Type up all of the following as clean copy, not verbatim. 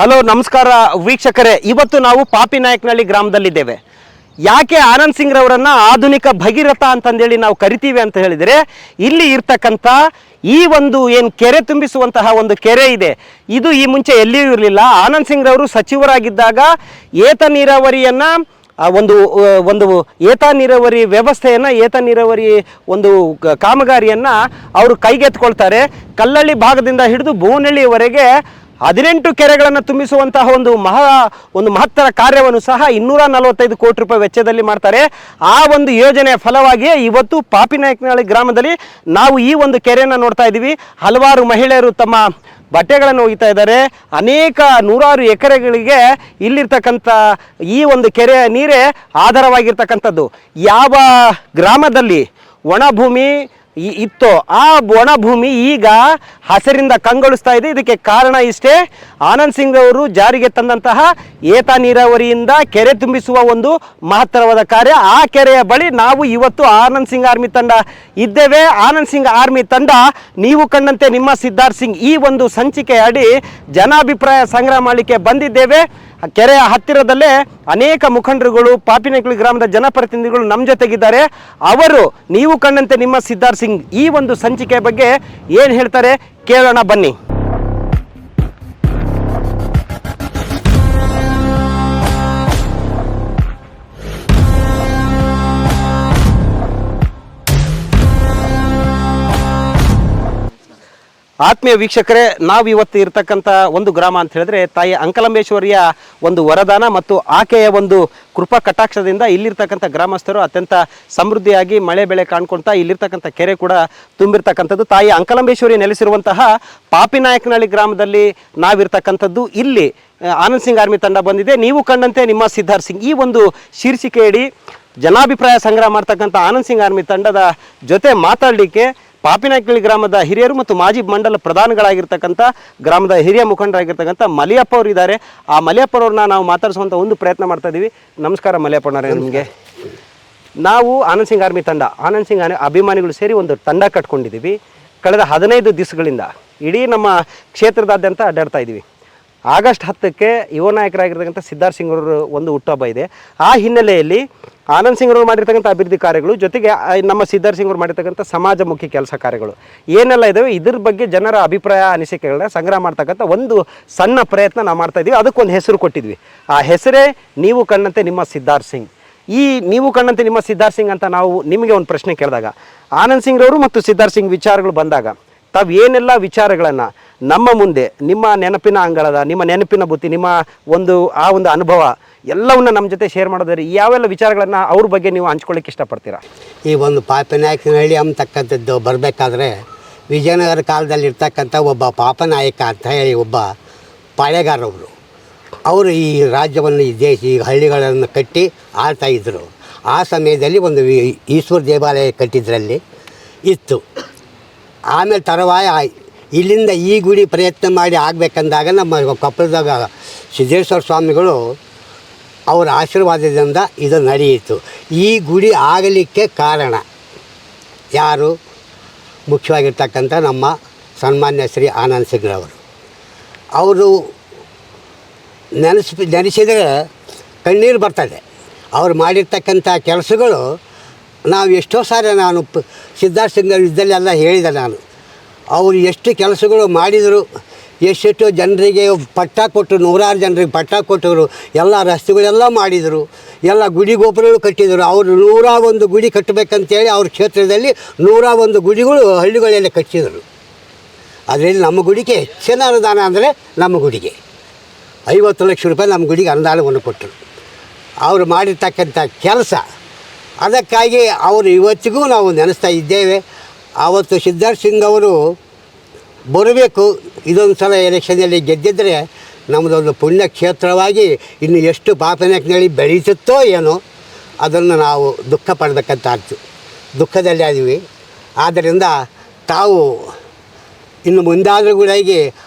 Hello ನಮಸ್ಕಾರ ವೀಕ್ಷಕರೇ, ಇವತ್ತು ನಾವು ಪಾಪಿನಾಯಕನಹಳ್ಳಿ ಗ್ರಾಮದಲ್ಲಿದ್ದೇವೆ. ಯಾಕೆ ಆನಂದ್ ಸಿಂಗ್ ರವರನ್ನ ಆಧುನಿಕ ಭಗೀರಥ ಅಂತಂದೇಳಿ ನಾವು ಕರಿತೀವಿ ಅಂತ ಹೇಳಿದರೆ, ಇಲ್ಲಿ ಇರ್ತಕ್ಕಂಥ ಈ ಒಂದು ಏನು ಕೆರೆ ತುಂಬಿಸುವಂತಹ ಒಂದು ಕೆರೆ ಇದೆ, ಇದು ಈ ಮುಂಚೆ ಎಲ್ಲಿಯೂ ಇರಲಿಲ್ಲ. ಆನಂದ್ ಸಿಂಗ್ ರವರು ಸಚಿವರಾಗಿದ್ದಾಗ ಏತ ನೀರಾವರಿಯನ್ನ ಒಂದು ಏತ ನೀರಾವರಿ ವ್ಯವಸ್ಥೆಯನ್ನು, ಏತ ನೀರಾವರಿ ಒಂದು ಕಾಮಗಾರಿಯನ್ನು ಅವರು ಕೈಗೆತ್ಕೊಳ್ತಾರೆ. ಕಲ್ಲಳ್ಳಿ ಭಾಗದಿಂದ ಹಿಡಿದು ಭುವನಹಳ್ಳಿಯವರೆಗೆ 18 ಕೆರೆಗಳನ್ನು ತುಂಬಿಸುವಂತಹ ಒಂದು ಮಹತ್ತರ ಕಾರ್ಯವನ್ನು ಸಹ 245 ಕೋಟಿ ರೂಪಾಯಿ ವೆಚ್ಚದಲ್ಲಿ ಮಾಡ್ತಾರೆ. ಆ ಒಂದು ಯೋಜನೆಯ ಫಲವಾಗಿ ಇವತ್ತು ಪಾಪಿನಾಯಕನಹಳ್ಳಿ ಗ್ರಾಮದಲ್ಲಿ ನಾವು ಈ ಒಂದು ಕೆರೆಯನ್ನು ನೋಡ್ತಾ ಇದ್ದೀವಿ. ಹಲವಾರು ಮಹಿಳೆಯರು ತಮ್ಮ ಬಟ್ಟೆಗಳನ್ನು ಒಗಿತಾ ಇದ್ದಾರೆ. ಅನೇಕ ನೂರಾರು ಎಕರೆಗಳಿಗೆ ಇಲ್ಲಿರ್ತಕ್ಕಂಥ ಈ ಒಂದು ಕೆರೆಯ ನೀರೇ ಆಧಾರವಾಗಿರ್ತಕ್ಕಂಥದ್ದು. ಯಾವ ಗ್ರಾಮದಲ್ಲಿ ಒಣಭೂಮಿ ಇತ್ತೋ ಆ ಒಣ ಭೂಮಿ ಈಗ ಹಸಿರಿಂದ ಕಂಗೊಳಿಸ್ತಾ ಇದೆ. ಇದಕ್ಕೆ ಕಾರಣ ಇಷ್ಟೇ, ಆನಂದ್ ಸಿಂಗ್ ಅವರು ಜಾರಿಗೆ ತಂದಂತಹ ಏತ ನೀರಾವರಿಯಿಂದ ಕೆರೆ ತುಂಬಿಸುವ ಒಂದು ಮಹತ್ತರವಾದ ಕಾರ್ಯ. ಆ ಕೆರೆಯ ಬಳಿ ನಾವು ಇವತ್ತು ಆನಂದ್ ಸಿಂಗ್ ಆರ್ಮಿ ತಂಡ ಇದ್ದೇವೆ. ಆನಂದ್ ಸಿಂಗ್ ಆರ್ಮಿ ತಂಡ ನೀವು ಕಂಡಂತೆ ನಿಮ್ಮ ಸಿದ್ಧಾರ್ಥ್ ಸಿಂಗ್ ಈ ಒಂದು ಸಂಚಿಕೆ ಅಡಿ ಜನಾಭಿಪ್ರಾಯ ಸಂಗ್ರಹ ಮಾಡಲಿಕ್ಕೆ ಬಂದಿದ್ದೇವೆ. ಕೆರೆಯ ಹತ್ತಿರದಲ್ಲೇ ಅನೇಕ ಮುಖಂಡರುಗಳು, ಪಾಪಿನಾಯಕನಹಳ್ಳಿ ಗ್ರಾಮದ ಜನಪ್ರತಿನಿಧಿಗಳು ನಮ್ಮ ಜೊತೆಗಿದ್ದಾರೆ. ಅವರು ನೀವು ಕಂಡಂತೆ ನಿಮ್ಮ ಸಿದ್ಧಾರ್ಥ್ ಸಿಂಗ್ ಈ ಒಂದು ಸಂಚಿಕೆಯ ಬಗ್ಗೆ ಏನು ಹೇಳ್ತಾರೆ ಕೇಳೋಣ ಬನ್ನಿ. ಆತ್ಮೀಯ ವೀಕ್ಷಕರೇ, ನಾವು ಇವತ್ತು ಇರ್ತಕ್ಕಂಥ ಒಂದು ಗ್ರಾಮ ಅಂತ ಹೇಳಿದ್ರೆ ತಾಯಿ ಅಂಕಲಂಬೇಶ್ವರಿಯ ಒಂದು ವರದಾನ ಮತ್ತು ಆಕೆಯ ಒಂದು ಕೃಪಾ ಕಟಾಕ್ಷದಿಂದ ಇಲ್ಲಿರ್ತಕ್ಕಂಥ ಗ್ರಾಮಸ್ಥರು ಅತ್ಯಂತ ಸಮೃದ್ಧಿಯಾಗಿ ಮಳೆ ಬೆಳೆ ಕಾಣ್ಕೊಳ್ತಾ ಇಲ್ಲಿರ್ತಕ್ಕಂಥ ಕೆರೆ ಕೂಡ ತುಂಬಿರ್ತಕ್ಕಂಥದ್ದು. ತಾಯಿ ಅಂಕಲಂಬೇಶ್ವರಿ ನೆಲೆಸಿರುವಂತಹ ಪಾಪಿನಾಯಕನಹಳ್ಳಿ ಗ್ರಾಮದಲ್ಲಿ ನಾವಿರ್ತಕ್ಕಂಥದ್ದು. ಇಲ್ಲಿ ಆನಂದ್ ಸಿಂಗ್ ಆರ್ಮಿ ತಂಡ ಬಂದಿದೆ. ನೀವು ಕಂಡಂತೆ ನಿಮ್ಮ ಸಿದ್ಧಾರ್ಥ್ ಸಿಂಗ್ ಈ ಒಂದು ಶೀರ್ಷಿಕೆಯಡಿ ಜನಾಭಿಪ್ರಾಯ ಸಂಗ್ರಹ ಮಾಡ್ತಕ್ಕಂಥ ಆನಂದ್ ಸಿಂಗ್ ಆರ್ಮಿ ತಂಡದ ಜೊತೆ ಮಾತಾಡಲಿಕ್ಕೆ ಪಾಪಿನಾಯಕನಹಳ್ಳಿ ಗ್ರಾಮದ ಹಿರಿಯರು ಮತ್ತು ಮಾಜಿ ಮಂಡಲ ಪ್ರಧಾನಗಳಾಗಿರ್ತಕ್ಕಂಥ ಗ್ರಾಮದ ಹಿರಿಯ ಮುಖಂಡರಾಗಿರ್ತಕ್ಕಂಥ ಮಲಿಯಪ್ಪ ಅವರು ಇದ್ದಾರೆ. ಆ ಮಲಿಯಪ್ಪ ಅವ್ರನ್ನ ನಾವು ಮಾತಾಡಿಸುವಂಥ ಒಂದು ಪ್ರಯತ್ನ ಮಾಡ್ತಾ ಇದ್ದೀವಿ. ನಮಸ್ಕಾರ ಮಲಿಯಪ್ಪನವರೇ, ನಿಮಗೆ. ನಾವು ಆನಂದ್ ಸಿಂಗ್ ಆರ್ಮಿ ತಂಡ, ಆನಂದ್ ಸಿಂಗ್ ಅಭಿಮಾನಿಗಳು ಸೇರಿ ಒಂದು ತಂಡ ಕಟ್ಕೊಂಡಿದ್ದೀವಿ. ಕಳೆದ 15 ದಿವಸಗಳಿಂದ ಇಡೀ ನಮ್ಮ ಕ್ಷೇತ್ರದಾದ್ಯಂತ ಅಡ್ಡಾಡ್ತಾ ಇದ್ದೀವಿ. ಆಗಸ್ಟ್ 10ಕ್ಕೆ ಯುವ ನಾಯಕರಾಗಿರ್ತಕ್ಕಂಥ ಸಿದ್ಧಾರ್ಥ್ ಸಿಂಗ್ ಅವರು ಒಂದು ಹುಟ್ಟುಹಬ್ಬ ಇದೆ. ಆ ಹಿನ್ನೆಲೆಯಲ್ಲಿ ಆನಂದ್ ಸಿಂಗ್ ಅವರು ಮಾಡಿರ್ತಕ್ಕಂಥ ಅಭಿವೃದ್ಧಿ ಕಾರ್ಯಗಳು ಜೊತೆಗೆ ನಮ್ಮ ಸಿದ್ಧಾರ್ಥ್ ಸಿಂಗ್ ಅವರು ಮಾಡಿರ್ತಕ್ಕಂಥ ಸಮಾಜಮುಖಿ ಕೆಲಸ ಕಾರ್ಯಗಳು ಏನೆಲ್ಲ ಇದ್ದಾವೆ, ಇದ್ರ ಬಗ್ಗೆ ಜನರ ಅಭಿಪ್ರಾಯ ಅನಿಸಿಕೆಗಳನ್ನ ಸಂಗ್ರಹ ಮಾಡ್ತಕ್ಕಂಥ ಒಂದು ಸಣ್ಣ ಪ್ರಯತ್ನ ನಾವು ಮಾಡ್ತಾ ಇದ್ದೀವಿ. ಅದಕ್ಕೊಂದು ಹೆಸರು ಕೊಟ್ಟಿದ್ವಿ. ಆ ಹೆಸರೇ ನೀವು ಕಂಡಂತೆ ನಿಮ್ಮ ಸಿದ್ಧಾರ್ಥ್ ಸಿಂಗ್. ಈ ನೀವು ಕಂಡಂತೆ ನಿಮ್ಮ ಸಿದ್ಧಾರ್ಥ್ ಸಿಂಗ್ ಅಂತ ನಾವು ನಿಮಗೆ ಒಂದು ಪ್ರಶ್ನೆ ಕೇಳಿದಾಗ, ಆನಂದ್ ಸಿಂಗ್ ಅವರು ಮತ್ತು ಸಿದ್ಧಾರ್ಥ್ ಸಿಂಗ್ ವಿಚಾರಗಳು ಬಂದಾಗ ತಾವು ಏನೆಲ್ಲ ವಿಚಾರಗಳನ್ನು ನಮ್ಮ ಮುಂದೆ, ನಿಮ್ಮ ನೆನಪಿನ ಅಂಗಳದ, ನಿಮ್ಮ ನೆನಪಿನ ಬುತ್ತಿ, ನಿಮ್ಮ ಒಂದು ಅನುಭವ ಎಲ್ಲವನ್ನ ನಮ್ಮ ಜೊತೆ ಶೇರ್ ಮಾಡೋದ್ರೆ ಯಾವೆಲ್ಲ ವಿಚಾರಗಳನ್ನು ಅವ್ರ ಬಗ್ಗೆ ನೀವು ಹಂಚ್ಕೊಳ್ಳಿಕ್ಕೆ ಇಷ್ಟಪಡ್ತೀರಾ? ಈ ಒಂದು ಪಾಪಿನಾಯಕನಹಳ್ಳಿ ಅಂತಕ್ಕಂಥದ್ದು ಬರಬೇಕಾದ್ರೆ ವಿಜಯನಗರ ಕಾಲದಲ್ಲಿ ಇರ್ತಕ್ಕಂಥ ಒಬ್ಬ ಪಾಪನಾಯಕ ಅಂತ ಹೇಳಿ ಒಬ್ಬ ಪಾಳೆಗಾರವರು, ಅವರು ಈ ರಾಜ್ಯವನ್ನು, ಈ ಹಳ್ಳಿಗಳನ್ನು ಕಟ್ಟಿ ಆಳ್ತಾಯಿದ್ರು. ಆ ಸಮಯದಲ್ಲಿ ಒಂದು ಈಶ್ವರ ದೇವಾಲಯ ಕಟ್ಟಿದ್ರಲ್ಲಿ ಇತ್ತು. ಆಮೇಲೆ ತರುವಾಯ ಇಲ್ಲಿಂದ ಈ ಗುಡಿ ಪ್ರಯತ್ನ ಮಾಡಿ ಆಗಬೇಕಂದಾಗ ನಮ್ಮ ಕೊಪ್ಪಳದಾಗ ಸಿದ್ದೇಶ್ವರ ಸ್ವಾಮಿಗಳು ಅವರ ಆಶೀರ್ವಾದದಿಂದ ಇದು ನಡೆಯಿತು. ಈ ಗುಡಿ ಆಗಲಿಕ್ಕೆ ಕಾರಣ ಯಾರು? ಮುಖ್ಯವಾಗಿರ್ತಕ್ಕಂಥ ನಮ್ಮ ಸನ್ಮಾನ್ಯ ಶ್ರೀ ಆನಂದ್ ಸಿಂಗ್ರವರು. ಅವರು ನೆನೆಸಿದರೆ ಕಣ್ಣೀರು ಬರ್ತದೆ. ಅವ್ರು ಮಾಡಿರ್ತಕ್ಕಂಥ ಕೆಲಸಗಳು ನಾವು ಎಷ್ಟೋ ಸಾರಿ ನಾನು ಸಿದ್ಧಾರ್ಥ್ ಸಿಂಗ್ ಇದ್ದಲ್ಲೆಲ್ಲ ಹೇಳಿದೆ. ನಾನು ಅವರು ಎಷ್ಟು ಕೆಲಸಗಳು ಮಾಡಿದರು, ಎಷ್ಟೆಷ್ಟು ಜನರಿಗೆ ಪಟ್ಟ ಕೊಟ್ಟರು, ನೂರಾರು ಜನರಿಗೆ ಪಟ್ಟ ಕೊಟ್ಟರು, ಎಲ್ಲ ರಸ್ತೆಗಳೆಲ್ಲ ಮಾಡಿದರು, ಎಲ್ಲ ಗುಡಿ ಗೋಪುರಗಳು ಕಟ್ಟಿದರು. ಅವರು 101 ಗುಡಿ ಕಟ್ಟಬೇಕಂತೇಳಿ ಅವ್ರ ಕ್ಷೇತ್ರದಲ್ಲಿ 101 ಗುಡಿಗಳು ಹಳ್ಳಿಗಳೆಲ್ಲ ಕಟ್ಟಿದರು. ಅದರಲ್ಲಿ ನಮ್ಮ ಗುಡಿಗೆ ಹೆಚ್ಚಿನ ಅನುದಾನ ಅಂದರೆ ನಮ್ಮ ಗುಡಿಗೆ 50 ಲಕ್ಷ ರೂಪಾಯಿ ನಮ್ಮ ಗುಡಿಗೆ ಅನುದಾನವನ್ನು ಕೊಟ್ಟರು. ಅವರು ಮಾಡಿರ್ತಕ್ಕಂಥ ಕೆಲಸ, ಅದಕ್ಕಾಗಿ ಅವರು ಇವತ್ತಿಗೂ ನಾವು ನೆನೆಸ್ತಾ ಇದ್ದೇವೆ. ಆವತ್ತು ಸಿದ್ಧಾರ್ಥ್ ಸಿಂಗ್ ಅವರು ಬರಬೇಕು, ಇದೊಂದು ಸಲ ಎಲೆಕ್ಷನಲ್ಲಿ ಗೆದ್ದಿದ್ದರೆ ನಮ್ಮದೊಂದು ಪುಣ್ಯ ಕ್ಷೇತ್ರವಾಗಿ ಇನ್ನು ಎಷ್ಟು ಪಾಪಿನಾಯಕನಹಳ್ಳಿ ಬೆಳೀತಿತ್ತೋ ಏನೋ, ಅದನ್ನು ನಾವು ದುಃಖ ಪಡಬೇಕಂತಾಗ್ತು. ದುಃಖದಲ್ಲಿ ಆದ್ವಿ. ಆದ್ದರಿಂದ ತಾವು ಇನ್ನು ಮುಂದಾದರೂ ಕೂಡ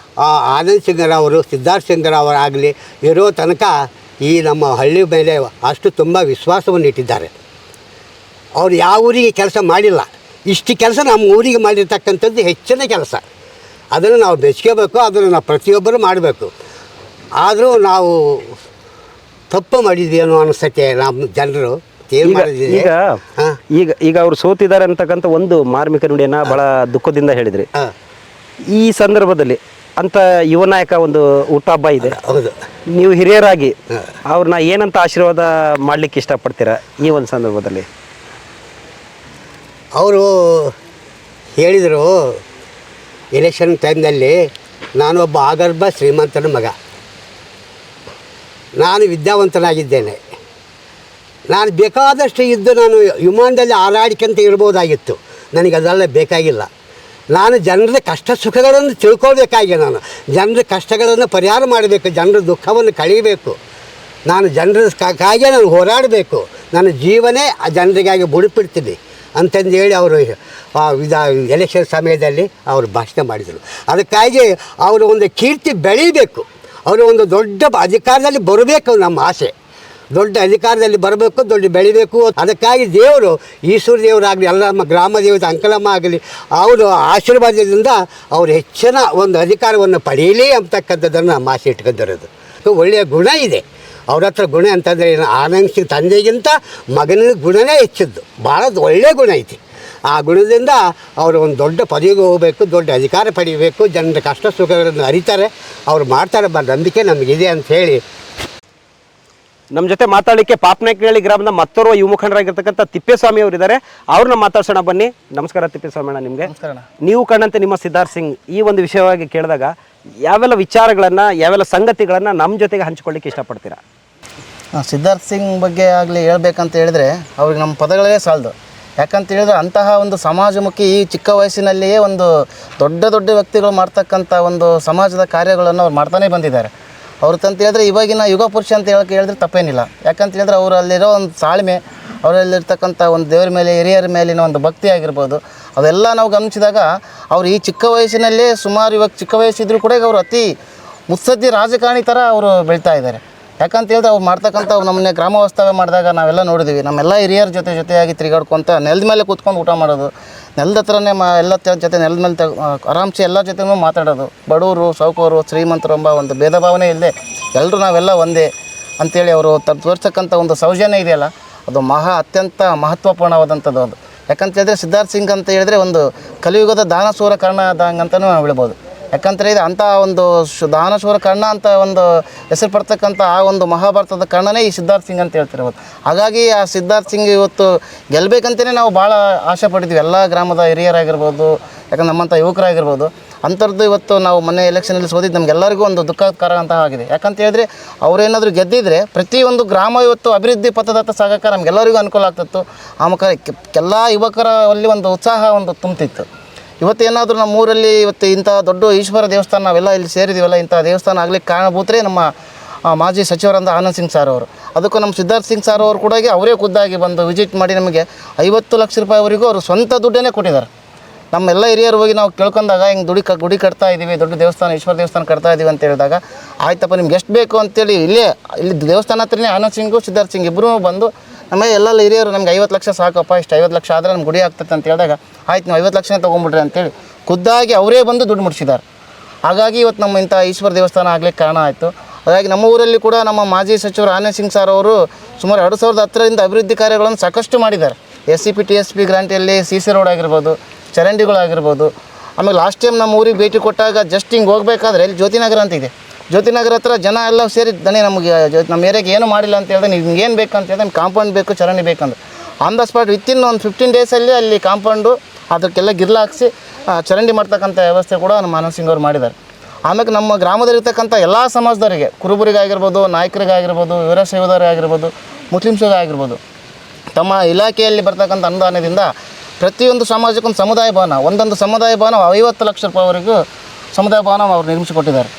ಆನಂದ್ ಸಿಂಗ್ರವರು, ಸಿದ್ಧಾರ್ಥ್ ಸಿಂಗ್ರವರಾಗಲಿ ಇರೋ ತನಕ ಈ ನಮ್ಮ ಹಳ್ಳಿ ಮೇಲೆ ಅಷ್ಟು ತುಂಬ ವಿಶ್ವಾಸವನ್ನು ಇಟ್ಟಿದ್ದಾರೆ. ಅವ್ರು ಯಾವ ಊರಿಗೆ ಕೆಲಸ ಮಾಡಿಲ್ಲ, ಇಷ್ಟು ಕೆಲಸ ನಮ್ಮ ಊರಿಗೆ ಮಾಡಿರ್ತಕ್ಕಂಥದ್ದು ಹೆಚ್ಚಿನ ಕೆಲಸ. ಅದನ್ನು ನಾವು ಬೆಚ್ಕೋಬೇಕು, ಅದನ್ನು ನಾವು ಪ್ರತಿಯೊಬ್ಬರು ಮಾಡಬೇಕು. ಆದರೂ ನಾವು ತಪ್ಪು ಮಾಡಿದ್ವಿ ಅನ್ನೋ ಅನಿಸ್ತೈತೆ ನಮ್ಮ ಜನರು ಈಗ ಈಗ ಈಗ ಅವ್ರು ಸೋತಿದ್ದಾರೆ ಅಂತಕ್ಕಂಥ ಒಂದು ಮಾರ್ಮಿಕ ನುಡಿಯನ್ನ ಬಹಳ ದುಃಖದಿಂದ ಹೇಳಿದ್ರಿ. ಈ ಸಂದರ್ಭದಲ್ಲಿ ಅಂತ ಯುವ ನಾಯಕ ಒಂದು ಹುಟ್ಟುಹಬ್ಬ ಇದೆ. ಹೌದು, ನೀವು ಹಿರಿಯರಾಗಿ ಅವ್ರನ್ನ ಏನಂತ ಆಶೀರ್ವಾದ ಮಾಡ್ಲಿಕ್ಕೆ ಇಷ್ಟಪಡ್ತೀರಾ ಈ ಒಂದು ಸಂದರ್ಭದಲ್ಲಿ? ಅವರು ಹೇಳಿದರು ಎಲೆಕ್ಷನ್ ಟೈಮ್ನಲ್ಲಿ, ನಾನೊಬ್ಬ ಆಗರ್ಭ ಶ್ರೀಮಂತನ ಮಗ, ನಾನು ವಿದ್ಯಾವಂತನಾಗಿದ್ದೇನೆ, ನಾನು ಬೇಕಾದಷ್ಟು ಇದ್ದು ನಾನು ವಿಮಾನದಲ್ಲಿ ಹಾರಾಡಿಕೊಂತ ಇರ್ಬೋದಾಗಿತ್ತು, ನನಗೆ ಅದೆಲ್ಲ ಬೇಕಾಗಿಲ್ಲ. ನಾನು ಜನರ ಕಷ್ಟ ಸುಖಗಳನ್ನು ತಿಳ್ಕೊಳ್ಬೇಕಾಗಿ, ನಾನು ಜನರ ಕಷ್ಟಗಳನ್ನು ಪರಿಹಾರ ಮಾಡಬೇಕು, ಜನರ ದುಃಖವನ್ನು ಕಳೀಬೇಕು, ನಾನು ಜನರಿಗಾಗಿ ನಾನು ಹೋರಾಡಬೇಕು, ನನ್ನ ಜೀವನೇ ಆ ಜನರಿಗಾಗಿ ಬುಡುಪಿಡ್ತೀನಿ ಅಂತಂದು ಹೇಳಿ ಅವರು ಎಲೆಕ್ಷನ್ ಸಮಯದಲ್ಲಿ ಅವರು ಭಾಷಣ ಮಾಡಿದರು. ಅದಕ್ಕಾಗಿ ಅವರ ಒಂದು ಕೀರ್ತಿ ಬೆಳೀಬೇಕು, ಅವರು ಒಂದು ದೊಡ್ಡ ಅಧಿಕಾರದಲ್ಲಿ ಬರಬೇಕು, ನಮ್ಮ ಆಸೆ ದೊಡ್ಡ ಅಧಿಕಾರದಲ್ಲಿ ಬರಬೇಕು, ದೊಡ್ಡ ಬೆಳಿಬೇಕು. ಅದಕ್ಕಾಗಿ ದೇವರು, ಈಶ್ವರ ದೇವರಾಗಲಿ, ಎಲ್ಲ ನಮ್ಮ ಗ್ರಾಮ ದೇವತೆ ಅಂಕಲಮ್ಮ ಆಗಲಿ, ಅವರು ಆಶೀರ್ವಾದದಿಂದ ಅವರು ಹೆಚ್ಚಿನ ಒಂದು ಅಧಿಕಾರವನ್ನು ಪಡೆಯಲಿ ಅಂತಕ್ಕಂಥದ್ದನ್ನು ನಮ್ಮ ಆಸೆ ಇಟ್ಕೊಂಡಿರೋದು. ಒಳ್ಳೆಯ ಗುಣ ಇದೆ ಅವ್ರ ಹತ್ರ. ಗುಣ ಅಂತಂದರೆ ಆನಂದ್ ಸಿಂಗ್ ತಂದೆಗಿಂತ ಮಗನ ಗುಣನೇ ಹೆಚ್ಚಿದ್ದು, ಭಾಳ ಒಳ್ಳೆಯ ಗುಣ ಐತಿ. ಆ ಗುಣದಿಂದ ಅವರು ಒಂದು ದೊಡ್ಡ ಪದವಿಗೆ ಹೋಗಬೇಕು, ದೊಡ್ಡ ಅಧಿಕಾರ ಪಡೆಯಬೇಕು, ಜನರ ಕಷ್ಟ ಸುಖಗಳನ್ನು ಅರಿತಾರೆ, ಅವ್ರು ಮಾಡ್ತಾರೆ ಬ ನಂಬಿಕೆ ನಮಗಿದೆ ಅಂಥೇಳಿ. ನಮ್ಮ ಜೊತೆ ಮಾತಾಡಲಿಕ್ಕೆ ಪಾಪನಾಯಕನಹಳ್ಳಿ ಗ್ರಾಮದ ಮತ್ತೋರ್ವ ಯುವ ಮುಖಂಡರಾಗಿರ್ತಕ್ಕಂಥ ತಿಪ್ಪೇಸ್ವಾಮಿ ಅವರು ಇದ್ದಾರೆ. ಅವ್ರನ್ನ ಮಾತಾಡ್ಸೋಣ ಬನ್ನಿ. ನಮಸ್ಕಾರ ತಿಪ್ಪೇಸ್ವಾಮಿ ಅಣ್ಣ, ನಿಮಗೆ. ನೀವು ಕಂಡಂತೆ ನಿಮ್ಮ ಸಿದ್ಧಾರ್ಥ ಸಿಂಗ್ ಈ ಒಂದು ವಿಷಯವಾಗಿ ಕೇಳಿದಾಗ ಯಾವೆಲ್ಲ ವಿಚಾರಗಳನ್ನು, ಯಾವೆಲ್ಲ ಸಂಗತಿಗಳನ್ನು ನಮ್ಮ ಜೊತೆಗೆ ಹಂಚ್ಕೊಳ್ಳಿಕ್ಕೆ ಇಷ್ಟಪಡ್ತೀರಾ? ಸಿದ್ಧಾರ್ಥ ಸಿಂಗ್ ಬಗ್ಗೆ ಆಗಲಿ ಹೇಳ್ಬೇಕಂತ ಹೇಳಿದ್ರೆ ಅವ್ರಿಗೆ ನಮ್ಮ ಪದಗಳೇ ಸಾಲದು. ಯಾಕಂತ ಹೇಳಿದ್ರೆ ಅಂತಹ ಒಂದು ಸಮಾಜಮುಖಿ ಈ ಚಿಕ್ಕ ವಯಸ್ಸಿನಲ್ಲಿಯೇ ಒಂದು ದೊಡ್ಡ ದೊಡ್ಡ ವ್ಯಕ್ತಿಗಳು ಮಾಡ್ತಕ್ಕಂಥ ಒಂದು ಸಮಾಜದ ಕಾರ್ಯಗಳನ್ನು ಅವ್ರು ಮಾಡ್ತಾನೆ ಬಂದಿದ್ದಾರೆ. ಅವ್ರು ಅಂತ ಹೇಳಿದ್ರೆ ಇವಾಗಿನ ಯುಗ ಪುರುಷ ಅಂತ ಹೇಳಿದ್ರೆ ತಪ್ಪೇನಿಲ್ಲ. ಯಾಕಂತ ಹೇಳಿದ್ರೆ ಅವರು ಅಲ್ಲಿರೋ ಒಂದು ತಾಳ್ಮೆ, ಅವರಲ್ಲಿರ್ತಕ್ಕಂಥ ಒಂದು ದೇವರ ಮೇಲೆ, ಹಿರಿಯರ ಮೇಲಿನ ಒಂದು ಭಕ್ತಿ ಆಗಿರ್ಬೋದು, ಅದೆಲ್ಲ ನಾವು ಗಮನಿಸಿದಾಗ ಅವರು ಈ ಚಿಕ್ಕ ವಯಸ್ಸಿನಲ್ಲೇ ಸುಮಾರು ಇವಾಗ ಚಿಕ್ಕ ವಯಸ್ಸಿದ್ರು ಕೂಡ ಅವರು ಅತಿ ಮುತ್ಸದ್ದಿ ರಾಜಕಾರಣಿ ಥರ ಅವರು ಬೆಳೀತಾ ಇದ್ದಾರೆ. ಯಾಕಂತ ಹೇಳಿದ್ರೆ ಅವ್ರು ಮಾಡ್ತಕ್ಕಂಥ ನಮ್ಮನ್ನೇ ಗ್ರಾಮ ವಾಸ್ತವ್ಯ ಮಾಡಿದಾಗ ನಾವೆಲ್ಲ ನೋಡಿದ್ವಿ, ನಮ್ಮೆಲ್ಲ ಹಿರಿಯರ ಜೊತೆಯಾಗಿ ತಿರುಗಾಡ್ಕೊತ ನೆಲದ ಮೇಲೆ ಕೂತ್ಕೊಂಡು ಊಟ ಮಾಡೋದು, ನೆಲದ ಹತ್ರನೇ ಎಲ್ಲ ಜೊತೆ ನೆಲದ ಮೇಲೆ ಆರಾಮ್ಸೆ ಎಲ್ಲ ಜೊತೆನೂ ಮಾತಾಡೋದು, ಬಡವರು ಸೌಕರು ಶ್ರೀಮಂತರು ಎಂಬ ಒಂದು ಭೇದ ಭಾವನೆ ಇಲ್ಲದೆ ಎಲ್ಲರೂ ನಾವೆಲ್ಲ ಒಂದೇ ಅಂಥೇಳಿ ಅವರು ತೋರಿಸ್ತಕ್ಕಂಥ ಒಂದು ಸೌಜನ್ಯ ಇದೆಯಲ್ಲ, ಅದು ಅತ್ಯಂತ ಮಹತ್ವಪೂರ್ಣವಾದಂಥದ್ದು ಅದು. ಯಾಕಂತ ಹೇಳಿದ್ರೆ ಸಿದ್ಧಾರ್ಥ ಸಿಂಗ್ ಅಂತ ಹೇಳಿದ್ರೆ ಒಂದು ಕಲಿಯುಗದ ದಾನಶೂರ ಕರ್ಣ ಅಂತಲೂ ನಾವು ಹೇಳ್ಬೋದು. ಯಾಕಂತ ಹೇಳಿದ್ರೆ ಅಂಥ ಒಂದು ದಾನಶೂರ ಕರ್ಣ ಅಂತ ಒಂದು ಹೆಸರು ಪಡ್ತಕ್ಕಂಥ ಆ ಒಂದು ಮಹಾಭಾರತದ ಕರ್ಣನೇ ಈ ಸಿದ್ಧಾರ್ಥ ಸಿಂಗ್ ಅಂತ ಹೇಳ್ತಿರ್ಬೋದು. ಹಾಗಾಗಿ ಆ ಸಿದ್ಧಾರ್ಥ ಸಿಂಗ್ ಇವತ್ತು ಗೆಲ್ಲಬೇಕಂತಲೇ ನಾವು ಭಾಳ ಆಸೆ ಪಟ್ಟಿದ್ವಿ, ಎಲ್ಲ ಗ್ರಾಮದ ಹಿರಿಯರಾಗಿರ್ಬೋದು, ಯಾಕಂದ್ರೆ ನಮ್ಮಂಥ ಯುವಕರಾಗಿರ್ಬೋದು. ಅಂಥದ್ದು ಇವತ್ತು ನಾವು ಮೊನ್ನೆ ಎಲೆಕ್ಷನಲ್ಲಿ ಸೋತಿದ್ದು ನಮಗೆಲ್ಲರಿಗೂ ಒಂದು ದುಃಖಕರ ಅಂತ ಆಗಿದೆ. ಯಾಕಂತ ಹೇಳಿದ್ರೆ ಅವರೇನಾದರೂ ಗೆದ್ದಿದ್ರೆ ಪ್ರತಿಯೊಂದು ಗ್ರಾಮ ಇವತ್ತು ಅಭಿವೃದ್ಧಿ ಪಥದತ್ತ ಸಾಗಕ್ಕೆ ನಮಗೆಲ್ಲರಿಗೂ ಅನುಕೂಲ ಆಗ್ತಿತ್ತು. ಆ ಮುಖ ಎಲ್ಲ ಯುವಕರಲ್ಲಿ ಒಂದು ಉತ್ಸಾಹ ಒಂದು ತುಂಬ್ತಿತ್ತು. ಇವತ್ತೇನಾದರೂ ನಮ್ಮ ಊರಲ್ಲಿ ಇವತ್ತು ಇಂಥ ದೊಡ್ಡ ಈಶ್ವರ ದೇವಸ್ಥಾನ ನಾವೆಲ್ಲ ಇಲ್ಲಿ ಸೇರಿದ್ದೀವಲ್ಲ, ಇಂಥ ದೇವಸ್ಥಾನ ಆಗಲಿಕ್ಕೆ ಕಾರಣಭೂತರೇ ನಮ್ಮ ಮಾಜಿ ಸಚಿವರಾದ ಆನಂದ್ ಸಿಂಗ್ ಸಾರ್ ಅವರು. ಅದಕ್ಕೂ ನಮ್ಮ ಸಿದ್ಧಾರ್ಥ ಸಿಂಗ್ ಸಾರ್ ಅವರು ಕೂಡ ಅವರೇ ಖುದ್ದಾಗಿ ಬಂದು ವಿಸಿಟ್ ಮಾಡಿ ನಮಗೆ 50 ಲಕ್ಷ ರೂಪಾಯಿವರೆಗೂ ಅವರು ಸ್ವಂತ ದುಡ್ಡನ್ನೇ ಕೊಟ್ಟಿದ್ದಾರೆ. ನಮ್ಮೆಲ್ಲ ಹಿರಿಯರು ಹೋಗಿ ನಾವು ಕೇಳ್ಕೊಂಡಾಗ ಹಿಂಗೆ ಗುಡಿ ಕಟ್ತಾ ಇದ್ದೀವಿ, ದೊಡ್ಡ ದೇವಸ್ಥಾನ ಈಶ್ವರ ದೇವಸ್ಥಾನ ಕಟ್ತಾ ಇದ್ದೀವಿ ಅಂತ ಹೇಳಿದಾಗ, ಆಯ್ತಪ್ಪ ನಿಮ್ಗೆ ಎಷ್ಟು ಬೇಕು ಅಂತೇಳಿ ಇಲ್ಲಿ ದೇವಸ್ಥಾನ ಹತ್ರನೇ ಆನಂದ್ ಸಿಂಗು ಸಿದ್ಧಾರ್ಥ ಸಿಂಗ್ ಇಬ್ಬರೂ ಬಂದು ನಮಗೆ ಎಲ್ಲ ಹಿರಿಯರು ನಮ್ಗೆ 50 ಲಕ್ಷ ಸಾಕಪ್ಪ, ಇಷ್ಟು 50 ಲಕ್ಷ ಆದರೆ ನಮ್ಮ ಗುಡಿ ಆಗ್ತದೆ ಅಂತ ಹೇಳಿದಾಗ, ಆಯ್ತು ನೀವು 50 ಲಕ್ಷನೇ ತೊಗೊಂಬಿಡ್ರಿ ಅಂತೇಳಿ ಖುದ್ದಾಗಿ ಅವರೇ ಬಂದು ದುಡ್ಡು ಮುಡಿಸಿದ್ದಾರೆ. ಹಾಗಾಗಿ ಇವತ್ತು ನಮ್ಮ ಇಂಥ ಈಶ್ವರ ದೇವಸ್ಥಾನ ಆಗಲಿಕ್ಕೆ ಕಾರಣ ಆಯಿತು. ಹಾಗಾಗಿ ನಮ್ಮ ಊರಲ್ಲಿ ಕೂಡ ನಮ್ಮ ಮಾಜಿ ಸಚಿವರು ಆನಂದ್ ಸಿಂಗ್ ಸಾರ್ ಅವರು ಸುಮಾರು 2010ರಿಂದ ಅಭಿವೃದ್ಧಿ ಕಾರ್ಯಗಳನ್ನು ಸಾಕಷ್ಟು ಮಾಡಿದ್ದಾರೆ. SCP TSP ಗ್ರಾಂಟಿಯಲ್ಲಿ CC ರೋಡ್ ಆಗಿರ್ಬೋದು, ಚರಂಡಿಗಳಾಗಿರ್ಬೋದು. ಆಮೇಲೆ ಲಾಸ್ಟ್ ಟೈಮ್ ನಮ್ಮ ಊರಿಗೆ ಭೇಟಿ ಕೊಟ್ಟಾಗ ಜಸ್ಟ್ ಹಿಂಗೆ ಹೋಗಬೇಕಾದ್ರೆ ಇಲ್ಲಿ ಜ್ಯೋತಿನಗರ ಅಂತ ಇದೆ, ಜ್ಯೋತಿನಗರ ಹತ್ರ ಜನ ಎಲ್ಲ ಸೇರಿ ದಣೆ ನಮಗೆ ನಮ್ಮ ಏರಿಯಾಗೆ ಏನು ಮಾಡಿಲ್ಲ ಅಂತ ಹೇಳಿದ್ರೆ, ನಿಮ್ಗೆ ಏನು ಬೇಕಂತ ಹೇಳಿದ್ರೆ ನಿಮ್ಗೆ ಕಾಂಪೌಂಡ್ ಬೇಕು, ಚರಂಡಿ ಬೇಕಂದ್ರೆ ಆನ್ ದ ಸ್ಪಾಟ್ ವಿತಿನ್ ಒಂದು 15 ಡೇಸಲ್ಲಿ ಅಲ್ಲಿ ಕಾಂಪೌಂಡು ಅದಕ್ಕೆಲ್ಲ ಗಿರ್ಲ ಹಾಕ್ಸಿ ಚರಂಡಿ ಮಾಡ್ತಕ್ಕಂಥ ವ್ಯವಸ್ಥೆ ಕೂಡ ನಮ್ಮ ಆನಂದ್ ಸಿಂಗ್ ಅವರು ಮಾಡಿದ್ದಾರೆ. ಆಮೇಲೆ ನಮ್ಮ ಗ್ರಾಮದಲ್ಲಿರ್ತಕ್ಕಂಥ ಎಲ್ಲ ಸಮಾಜದವರಿಗೆ, ಕುರುಬರಿಗಾಗಿರ್ಬೋದು, ನಾಯಕರಿಗಾಗಿರ್ಬೋದು, ವೀರಶೈವದವರಿಗಾಗಿರ್ಬೋದು, ಮುಸ್ಲಿಮ್ಸ್ಗಾಗಿರ್ಬೋದು, ತಮ್ಮ ಇಲಾಖೆಯಲ್ಲಿ ಬರ್ತಕ್ಕಂಥ ಅನುದಾನದಿಂದ ಪ್ರತಿಯೊಂದು ಸಮಾಜಕ್ಕೊಂದು ಸಮುದಾಯ ಭವನ, ಒಂದೊಂದು ಸಮುದಾಯ ಭವನ 50 ಲಕ್ಷ ರೂಪಾಯಿವರೆಗೂ ಸಮುದಾಯ ಭವನ ಅವರು ನಿರ್ಮಿಸಿಕೊಟ್ಟಿದ್ದಾರೆ.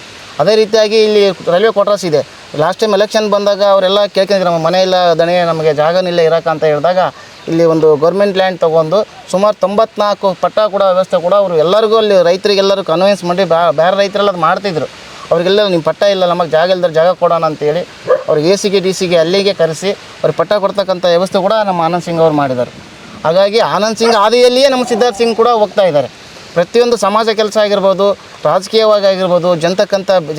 ಅದೇ ರೀತಿಯಾಗಿ ಇಲ್ಲಿ ರೈಲ್ವೆ ಕ್ವಾರ್ಟರ್ಸ್ ಇದೆ. ಲಾಸ್ಟ್ ಟೈಮ್ ಎಲೆಕ್ಷನ್ ಬಂದಾಗ ಅವರೆಲ್ಲ ಕೇಳ್ಕೊಂಡಿದ್ರು, ನಮ್ಮ ಮನೆಯೆಲ್ಲ ದಣೆ ನಮಗೆ ಜಾಗನಿಲ್ಲ ಇರೋಕೆ ಅಂತ ಹೇಳಿದಾಗ, ಇಲ್ಲಿ ಒಂದು ಗೌರ್ಮೆಂಟ್ ಲ್ಯಾಂಡ್ ತೊಗೊಂಡು ಸುಮಾರು 94 ಪಟ್ಟ ಕೂಡ ವ್ಯವಸ್ಥೆ ಕೂಡ ಅವರು ಎಲ್ಲರಿಗೂ ಅಲ್ಲಿ ರೈತರಿಗೆಲ್ಲರೂ ಕನ್ವಿನ್ಸ್ ಮಾಡಿ ಬೇರೆ ರೈತರೆಲ್ಲ ಅದು ಮಾಡ್ತಿದ್ರು. ಅವರಿಗೆಲ್ಲ ನಿಮ್ಮ ಪಟ್ಟ ಇಲ್ಲ, ನಮಗೆ ಜಾಗ ಇಲ್ದರೆ ಜಾಗ ಕೊಡೋಣ ಅಂತೇಳಿ ಅವ್ರಿಗೆ AC ಗೆ DC ಗೆ ಅಲ್ಲಿಗೆ ಕರೆಸಿ ಅವ್ರಿಗೆ ಪಟ್ಟ ಕೊಡ್ತಕ್ಕಂಥ ವ್ಯವಸ್ಥೆ ಕೂಡ ನಮ್ಮ ಆನಂದ್ ಸಿಂಗ್ ಅವರು ಮಾಡಿದ್ದಾರೆ. ಹಾಗಾಗಿ ಆನಂದ್ ಸಿಂಗ್ ಹಾದಿಯಲ್ಲಿಯೇ ನಮ್ಮ ಸಿದ್ಧಾರ್ಥ ಸಿಂಗ್ ಕೂಡ ಹೋಗ್ತಾ ಇದ್ದಾರೆ. ಪ್ರತಿಯೊಂದು ಸಮಾಜ ಕೆಲಸ ಆಗಿರ್ಬೋದು, ರಾಜಕೀಯವಾಗಿ ಆಗಿರ್ಬೋದು,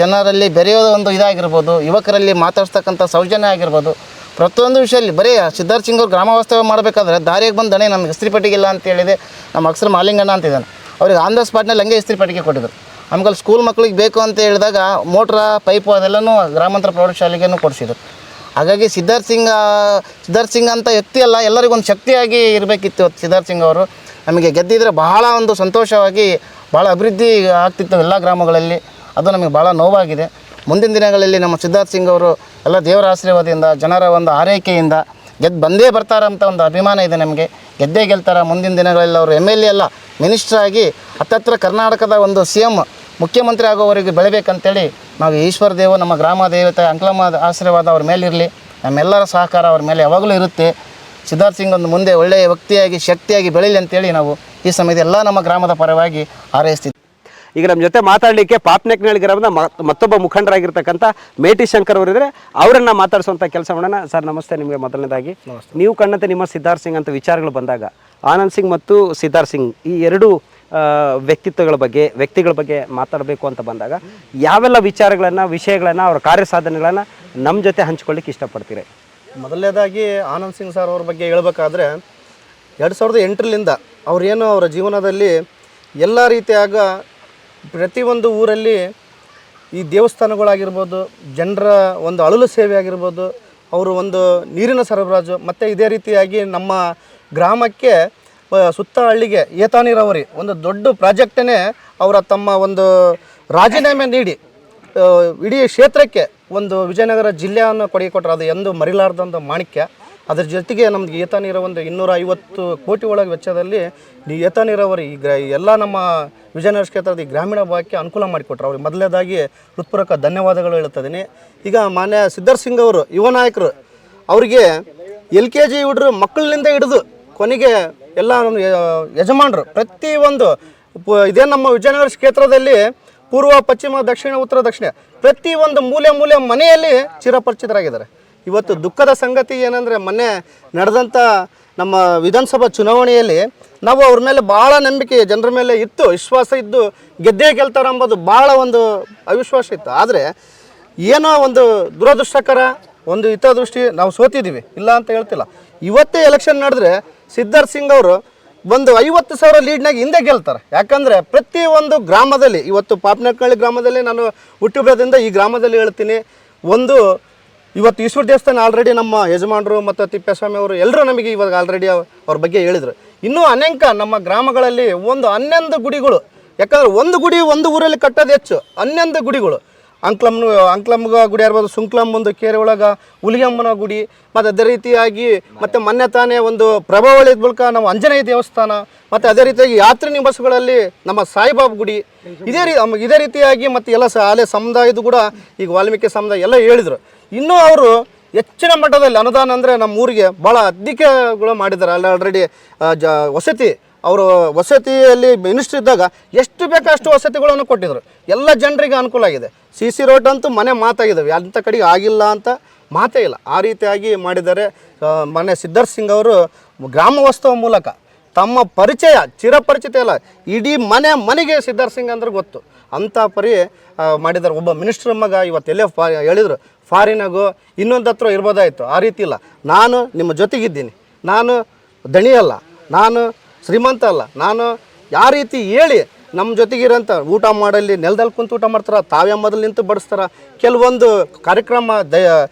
ಜನರಲ್ಲಿ ಬೆರೆಯೋ ಒಂದು ಇದಾಗಿರ್ಬೋದು, ಯುವಕರಲ್ಲಿ ಮಾತಾಡ್ಸ್ತಕ್ಕಂಥ ಸೌಜನ್ಯ ಆಗಿರ್ಬೋದು, ಪ್ರತಿಯೊಂದು ವಿಷಯದಲ್ಲಿ ಬರೀ ಸಿದ್ಧಾರ್ಥ ಸಿಂಗ್ ಅವ್ರು ಗ್ರಾಮ ವಾಸ್ತವ್ಯ ಮಾಡಬೇಕಾದ್ರೆ ದಾರಿಗೆ ಬಂದು ದಣೆ ನಮ್ಗೆ ಇಸ್ತ್ರಿ ಪೆಟ್ಟಿಗಿಲ್ಲ ಅಂತ ಹೇಳಿದೆ. ನಮ್ಮ ಅಕ್ಷರ ಮಾಲಿಂಗಣ್ಣ ಅಂತಿದ್ದಾನೆ, ಅವ್ರಿಗೆ ಆನ್ ದ ಸ್ಪಾಟ್ನಲ್ಲಿ ಹಂಗೆ ಇಸ್ತ್ರಿ ಪೆಟ್ಟಿಗೆ ಕೊಟ್ಟಿದ್ರು. ಆಮೇಲೆ ಸ್ಕೂಲ್ ಮಕ್ಳಿಗೆ ಬೇಕು ಅಂತ ಹೇಳಿದಾಗ ಮೋಟ್ರ ಪೈಪು ಅದೆಲ್ಲನೂ ಗ್ರಾಮಾಂತರ ಪ್ರೌಢಶಾಲೆಗೇನು ಕೊಡಿಸಿದ್ರು. ಹಾಗಾಗಿ ಸಿದ್ಧಾರ್ಥ ಸಿಂಗ್ ಅಂತ ವ್ಯಕ್ತಿ ಅಲ್ಲ, ಎಲ್ಲರಿಗೊಂದು ಶಕ್ತಿಯಾಗಿ ಇರಬೇಕಿತ್ತು ಸಿದ್ಧಾರ್ಥ ಸಿಂಗ್ ಅವರು. ನಮಗೆ ಗೆದ್ದಿದ್ರೆ ಬಹಳ ಒಂದು ಸಂತೋಷವಾಗಿ ಭಾಳ ಅಭಿವೃದ್ಧಿ ಆಗ್ತಿತ್ತು ಎಲ್ಲ ಗ್ರಾಮಗಳಲ್ಲಿ. ಅದು ನಮಗೆ ಭಾಳ ನೋವಾಗಿದೆ. ಮುಂದಿನ ದಿನಗಳಲ್ಲಿ ನಮ್ಮ ಸಿದ್ಧಾರ್ಥ ಸಿಂಗ್ ಅವರು ಎಲ್ಲ ದೇವರ ಆಶೀರ್ವಾದದಿಂದ, ಜನರ ಒಂದು ಆರೈಕೆಯಿಂದ ಬಂದೇ ಬರ್ತಾರಂತ ಒಂದು ಅಭಿಮಾನ ಇದೆ ನಮಗೆ. ಗೆದ್ದೇ ಗೆಲ್ತಾರೆ. ಮುಂದಿನ ದಿನಗಳಲ್ಲಿ ಅವರು MLA ಅಲ್ಲ, ಮಿನಿಸ್ಟರ್ ಆಗಿ ಹತ್ತತ್ರ ಕರ್ನಾಟಕದ ಒಂದು CM ಮುಖ್ಯಮಂತ್ರಿ ಆಗೋವರೆಗೆ ಬೆಳಿಬೇಕಂತೇಳಿ ನಾವು ಈಶ್ವರ ದೇವ, ನಮ್ಮ ಗ್ರಾಮ ದೇವತೆ ಅಂಕಲಮ್ಮ ಆಶೀರ್ವಾದ ಅವ್ರ ಮೇಲಿರಲಿ. ನಮ್ಮೆಲ್ಲರ ಸಹಕಾರ ಅವ್ರ ಮೇಲೆ ಯಾವಾಗಲೂ ಇರುತ್ತೆ. ಸಿದ್ಧಾರ್ಥ ಸಿಂಗ್ ಒಂದು ಮುಂದೆ ಒಳ್ಳೆಯ ವ್ಯಕ್ತಿಯಾಗಿ ಶಕ್ತಿಯಾಗಿ ಬೆಳೀಲಿ ಅಂತೇಳಿ ನಾವು ಈ ಸಮಯದ ಎಲ್ಲ ನಮ್ಮ ಗ್ರಾಮದ ಪರವಾಗಿ ಹಾರೈಸ್ತೀವಿ. ಈಗ ನಮ್ಮ ಜೊತೆ ಮಾತಾಡಲಿಕ್ಕೆ ಪಾಪನಾಯಕನಹಳ್ಳಿ ಗ್ರಾಮದ ಮತ್ತೊಬ್ಬ ಮುಖಂಡರಾಗಿರ್ತಕ್ಕಂಥ ಮೇಟಿ ಶಂಕರ್ ಅವರಿದ್ರೆ, ಅವರನ್ನು ಮಾತಾಡಿಸುವಂಥ ಕೆಲಸ ಮಾಡೋಣ. ಸರ್ ನಮಸ್ತೆ. ನಿಮಗೆ ಮೊದಲನೇದಾಗಿ ನೀವು ಕಂಡಂತೆ ನಿಮ್ಮ ಸಿದ್ಧಾರ್ಥ ಸಿಂಗ್ ಅಂತ ವಿಚಾರಗಳು ಬಂದಾಗ ಆನಂದ್ ಸಿಂಗ್ ಮತ್ತು ಸಿದ್ಧಾರ್ಥ ಸಿಂಗ್ ಈ ಎರಡು ವ್ಯಕ್ತಿಗಳ ಬಗ್ಗೆ ಮಾತಾಡಬೇಕು ಅಂತ ಬಂದಾಗ ಯಾವೆಲ್ಲ ವಿಷಯಗಳನ್ನು ಅವರ ಕಾರ್ಯಸಾಧನೆಗಳನ್ನು ನಮ್ಮ ಜೊತೆ ಹಂಚ್ಕೊಳ್ಳಿಕ್ಕೆ ಇಷ್ಟಪಡ್ತೀರಿ? ಮೊದಲನೇದಾಗಿ ಆನಂದ್ ಸಿಂಗ್ ಸರ್ ಅವ್ರ ಬಗ್ಗೆ ಹೇಳಬೇಕಾದ್ರೆ 2008ರಿಂದ ಅವರೇನು ಅವರ ಜೀವನದಲ್ಲಿ ಎಲ್ಲ ರೀತಿಯಾಗ ಪ್ರತಿಯೊಂದು ಊರಲ್ಲಿ ಈ ದೇವಸ್ಥಾನಗಳಾಗಿರ್ಬೋದು, ಜನರ ಒಂದು ಅಳಲು ಸೇವೆ ಆಗಿರ್ಬೋದು, ಅವರು ಒಂದು ನೀರಿನ ಸರಬರಾಜು, ಮತ್ತು ಇದೇ ರೀತಿಯಾಗಿ ನಮ್ಮ ಗ್ರಾಮಕ್ಕೆ ಸುತ್ತ ಹಳ್ಳಿಗೆ ಏತ ನೀರಾವರಿ ಒಂದು ದೊಡ್ಡ ಪ್ರಾಜೆಕ್ಟನ್ನೇ ಅವರ ತಮ್ಮ ಒಂದು ರಾಜೀನಾಮೆ ನೀಡಿ ಇಡೀ ಕ್ಷೇತ್ರಕ್ಕೆ ಒಂದು ವಿಜಯನಗರ ಜಿಲ್ಲೆಯನ್ನು ಕೊಡುಗೆ ಕೊಟ್ಟರು. ಅದು ಎಂದು ಮರಿಲಾರ್ದಂಥ ಮಾಣಿಕ್ಯ. ಅದ್ರ ಜೊತೆಗೆ ನಮ್ಗೆ ಏತ ನೀರು ಒಂದು 250 ಕೋಟಿ ಒಳಗೆ ವೆಚ್ಚದಲ್ಲಿ ಏತ ನೀರಾವರಿ ಎಲ್ಲ ನಮ್ಮ ವಿಜಯನಗರ ಕ್ಷೇತ್ರದ ಈ ಗ್ರಾಮೀಣ ಭಾಗಕ್ಕೆ ಅನುಕೂಲ ಮಾಡಿಕೊಟ್ರು. ಅವ್ರಿಗೆ ಮೊದಲನೇದಾಗಿ ಹೃತ್ಪೂರ್ವಕ ಧನ್ಯವಾದಗಳು ಹೇಳ್ತಿದ್ದೀನಿ. ಈಗ ಮಾನ್ಯ ಸಿದ್ಧಾರ್ಥ ಸಿಂಗ್ ಅವರು ಯುವ ನಾಯಕರು, ಅವರಿಗೆ LKG ಹುಡ್ರು ಮಕ್ಕಳಿಂದ ಹಿಡಿದು ಕೊನೆಗೆ ಎಲ್ಲ ನಮ್ಮ ಯಜಮಾನರು ಪ್ರತಿಯೊಂದು ಇದೇ ನಮ್ಮ ವಿಜಯನಗರ ಕ್ಷೇತ್ರದಲ್ಲಿ ಪೂರ್ವ, ಪಶ್ಚಿಮ, ದಕ್ಷಿಣ, ಉತ್ತರ, ದಕ್ಷಿಣ ಪ್ರತಿಯೊಂದು ಮೂಲೆ ಮನೆಯಲ್ಲಿ ಚಿರಪರಿಚಿತರಾಗಿದ್ದಾರೆ. ಇವತ್ತು ದುಃಖದ ಸಂಗತಿ ಏನಂದರೆ, ಮೊನ್ನೆ ನಡೆದಂಥ ನಮ್ಮ ವಿಧಾನಸಭಾ ಚುನಾವಣೆಯಲ್ಲಿ ನಾವು ಅವ್ರ ಮೇಲೆ ಭಾಳ ನಂಬಿಕೆ ಜನರ ಮೇಲೆ ಇತ್ತು, ವಿಶ್ವಾಸ ಇದ್ದು ಗೆದ್ದೇ ಗೆಲ್ತಾರೆ ಅಂಬೋದು ಭಾಳ ಒಂದು ಅವಿಶ್ವಾಸ ಇತ್ತು. ಆದರೆ ಏನೋ ಒಂದು ದುರದೃಷ್ಟಕರ ಒಂದು ಹಿತದೃಷ್ಟಿ ನಾವು ಸೋತಿದ್ದೀವಿ, ಇಲ್ಲ ಅಂತ ಹೇಳ್ತಿಲ್ಲ. ಇವತ್ತೇ ಎಲೆಕ್ಷನ್ ನಡೆದ್ರೆ ಸಿದ್ಧಾರ್ಥ ಸಿಂಗ್ ಅವರು ಒಂದು 50,000 ಲೀಡ್ನಾಗ ಹಿಂದೆ ಗೆಲ್ತಾರೆ. ಯಾಕಂದರೆ ಪ್ರತಿಯೊಂದು ಗ್ರಾಮದಲ್ಲಿ, ಇವತ್ತು ಪಾಪನಾಯಕನಹಳ್ಳಿ ಗ್ರಾಮದಲ್ಲಿ ನಾನು ಹುಟ್ಟಿ ಬೆಳೆದಿಂದ ಈ ಗ್ರಾಮದಲ್ಲಿ ಹೇಳ್ತೀನಿ, ಒಂದು ಇವತ್ತು ಈಶ್ವರ ದೇವಸ್ಥಾನ ಆಲ್ರೆಡಿ ನಮ್ಮ ಯಜಮಾನರು ಮತ್ತು ತಿಪ್ಪೇಸ್ವಾಮಿ ಅವರು ಎಲ್ಲರೂ ನಮಗೆ ಇವಾಗ ಆಲ್ರೆಡಿ ಅವ್ರ ಬಗ್ಗೆ ಹೇಳಿದರು. ಇನ್ನೂ ಅನೇಕ ನಮ್ಮ ಗ್ರಾಮಗಳಲ್ಲಿ ಒಂದು 11 ಗುಡಿಗಳು, ಯಾಕಂದರೆ ಒಂದು ಗುಡಿ ಒಂದು ಊರಲ್ಲಿ ಕಟ್ಟೋದು ಹೆಚ್ಚು, 11 ಗುಡಿಗಳು. ಅಂಕ್ಲಮ್ಗ ಗುಡಿ ಇರ್ಬೋದು, ಸುಂಕ್ಲಮ್ ಒಂದು ಕೇರೆ ಒಳಗೆ ಹುಲಿಗಮ್ಮನ ಗುಡಿ, ಮತ್ತು ಅದೇ ರೀತಿಯಾಗಿ ಮತ್ತು ಮೊನ್ನೆ ತಾನೇ ಒಂದು ಪ್ರಭಾವಳಿ ಮೂಲಕ ನಾವು ಆಂಜನೇಯ ದೇವಸ್ಥಾನ, ಮತ್ತು ಅದೇ ರೀತಿಯಾಗಿ ಯಾತ್ರಿನಿ ಬಸ್ಗಳಲ್ಲಿ ನಮ್ಮ ಸಾಯಿಬಾಬಾ ಗುಡಿ, ಇದೇ ರೀತಿಯಾಗಿ ಮತ್ತು ಎಲ್ಲ ಅಲೆ ಸಮುದಾಯದ ಕೂಡ ಈಗ ವಾಲ್ಮೀಕಿ ಸಮುದಾಯ ಎಲ್ಲ ಹೇಳಿದರು. ಇನ್ನೂ ಅವರು ಹೆಚ್ಚಿನ ಮಟ್ಟದಲ್ಲಿ ಅನುದಾನ ಅಂದರೆ ನಮ್ಮ ಊರಿಗೆ ಭಾಳ ಅಧಿಕಗಳು ಮಾಡಿದ್ದಾರೆ. ಅಲ್ಲಿ ಆಲ್ರೆಡಿ ವಸತಿ, ಅವರು ವಸತಿಯಲ್ಲಿ ಮಿನಿಸ್ಟ್ರ್ ಇದ್ದಾಗ ಎಷ್ಟು ಬೇಕೋ ಅಷ್ಟು ವಸತಿಗಳನ್ನು ಕೊಟ್ಟಿದ್ರು. ಎಲ್ಲ ಜನರಿಗೆ ಅನುಕೂಲ ಆಗಿದೆ. CC ರೋಡ್ ಅಂತೂ ಮನೆ ಮಾತಾಗಿದ್ದಾವೆ, ಅಂಥ ಕಡೆಗೆ ಆಗಿಲ್ಲ ಅಂತ ಮಾತೇ ಇಲ್ಲ. ಆ ರೀತಿಯಾಗಿ ಮಾಡಿದ್ದಾರೆ. ಮೊನ್ನೆ ಸಿದ್ಧಾರ್ಥ ಸಿಂಗ್ ಅವರು ಗ್ರಾಮ ವಾಸ್ತವ ಮೂಲಕ ತಮ್ಮ ಪರಿಚಯ, ಚಿರಪರಿಚಿತ ಇಲ್ಲ, ಇಡೀ ಮನೆಗೆ ಸಿದ್ಧಾರ್ಥ ಸಿಂಗ್ ಅಂದ್ರೆ ಗೊತ್ತು, ಅಂಥ ಪರಿ ಮಾಡಿದ್ದಾರೆ. ಒಬ್ಬ ಮಿನಿಸ್ಟ್ರ್ ಮಗ ಇವತ್ತು ಎಲ್ಲೇ ಹೇಳಿದರು ಫಾರಿನಾಗು ಇನ್ನೊಂದು ಹತ್ರ ಇರ್ಬೋದಾಯಿತು. ಆ ರೀತಿ ಇಲ್ಲ. ನಾನು ನಿಮ್ಮ ಜೊತೆಗಿದ್ದೀನಿ, ನಾನು ದಣಿ ಅಲ್ಲ, ನಾನು ಶ್ರೀಮಂತ ಅಲ್ಲ, ನಾನು ಯಾವ ರೀತಿ ಹೇಳಿ ನಮ್ಮ ಜೊತೆಗಿರೋಂಥ ಊಟ ಮಾಡಲ್ಲಿ ನೆಲದಲ್ಲಿ ಕುಂತು ಊಟ ಮಾಡ್ತಾರೆ, ತಾವೇ ಮೊದಲು ನಿಂತು ಬಡಿಸ್ತಾರೆ. ಕೆಲವೊಂದು ಕಾರ್ಯಕ್ರಮ